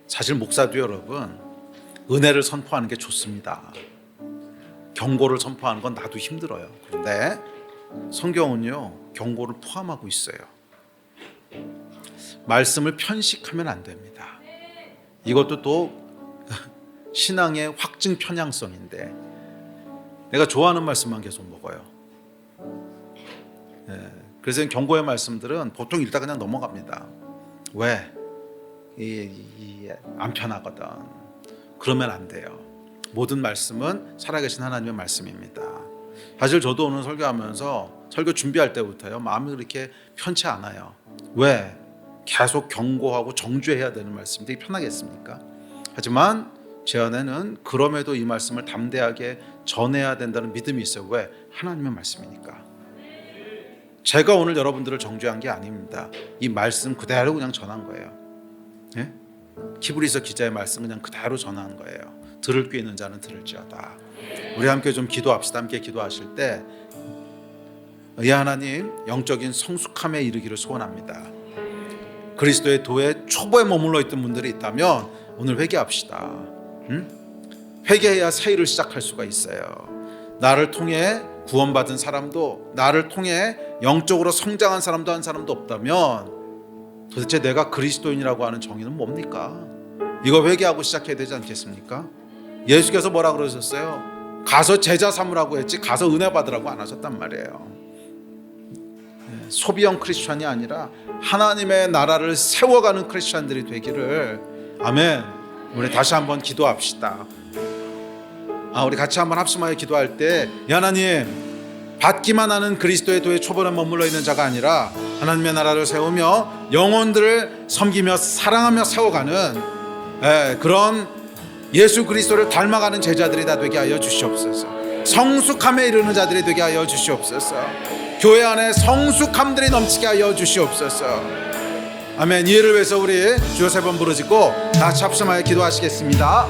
사실 목사도 여러분 은혜를 선포하는 게 좋습니다. 경고를 선포하는 건 나도 힘들어요. 그런데 성경은요 경고를 포함하고 있어요. 말씀을 편식하면 안 됩니다. 이것도 또 신앙의 확증 편향성인데 내가 좋아하는 말씀만 계속 먹어요. 그래서 경고의 말씀들은 보통 읽다 그냥 넘어갑니다. 왜? 안 편하거든. 그러면 안 돼요. 모든 말씀은 살아계신 하나님의 말씀입니다. 사실 저도 오늘 설교하면서 설교 준비할 때부터요 마음이 그렇게 편치 않아요. 왜? 계속 경고하고 정죄해야 되는 말씀들이 편하겠습니까? 하지만 제 안에는 그럼에도 이 말씀을 담대하게 전해야 된다는 믿음이 있어요. 왜? 하나님의 말씀이니까. 제가 오늘 여러분들을 정죄한 게 아닙니다. 이 말씀 그대로 그냥 전한 거예요. 예? 히브리서 기자의 말씀 그냥 그대로 전한 거예요. 들을 귀 있는 자는 들을지어다. 우리 함께 좀 기도합시다. 함께 기도하실 때 하나님 영적인 성숙함에 이르기를 소원합니다. 그리스도의 도에 초보에 머물러 있던 분들이 있다면 오늘 회개합시다. 회개해야 새 일을 시작할 수가 있어요. 나를 통해 구원받은 사람도 나를 통해 영적으로 성장한 사람도 한 사람도 없다면 도대체 내가 그리스도인이라고 하는 정의는 뭡니까? 이거 회개하고 시작해야 되지 않겠습니까? 예수께서 뭐라 그러셨어요? 가서 제자 삼으라고 했지 가서 은혜 받으라고 안 하셨단 말이에요. 소비형 크리스찬이 아니라 하나님의 나라를 세워가는 크리스찬들이 되기를. 아멘. 우리 다시 한번 기도합시다. 우리 같이 한번 합심하여 기도할 때 하나님 받기만 하는 그리스도의 도에 초본에 머물러 있는 자가 아니라 하나님의 나라를 세우며 영혼들을 섬기며 사랑하며 세워가는 그런 예수 그리스도를 닮아가는 제자들이 다 되게 하여 주시옵소서. 성숙함에 이르는 자들이 되게 하여 주시옵소서. 교회 안에 성숙함들이 넘치게 하여 주시옵소서. 아멘. 이해를 위해서 우리 주여 세 번 부르짖고 다 합심하여 기도하시겠습니다.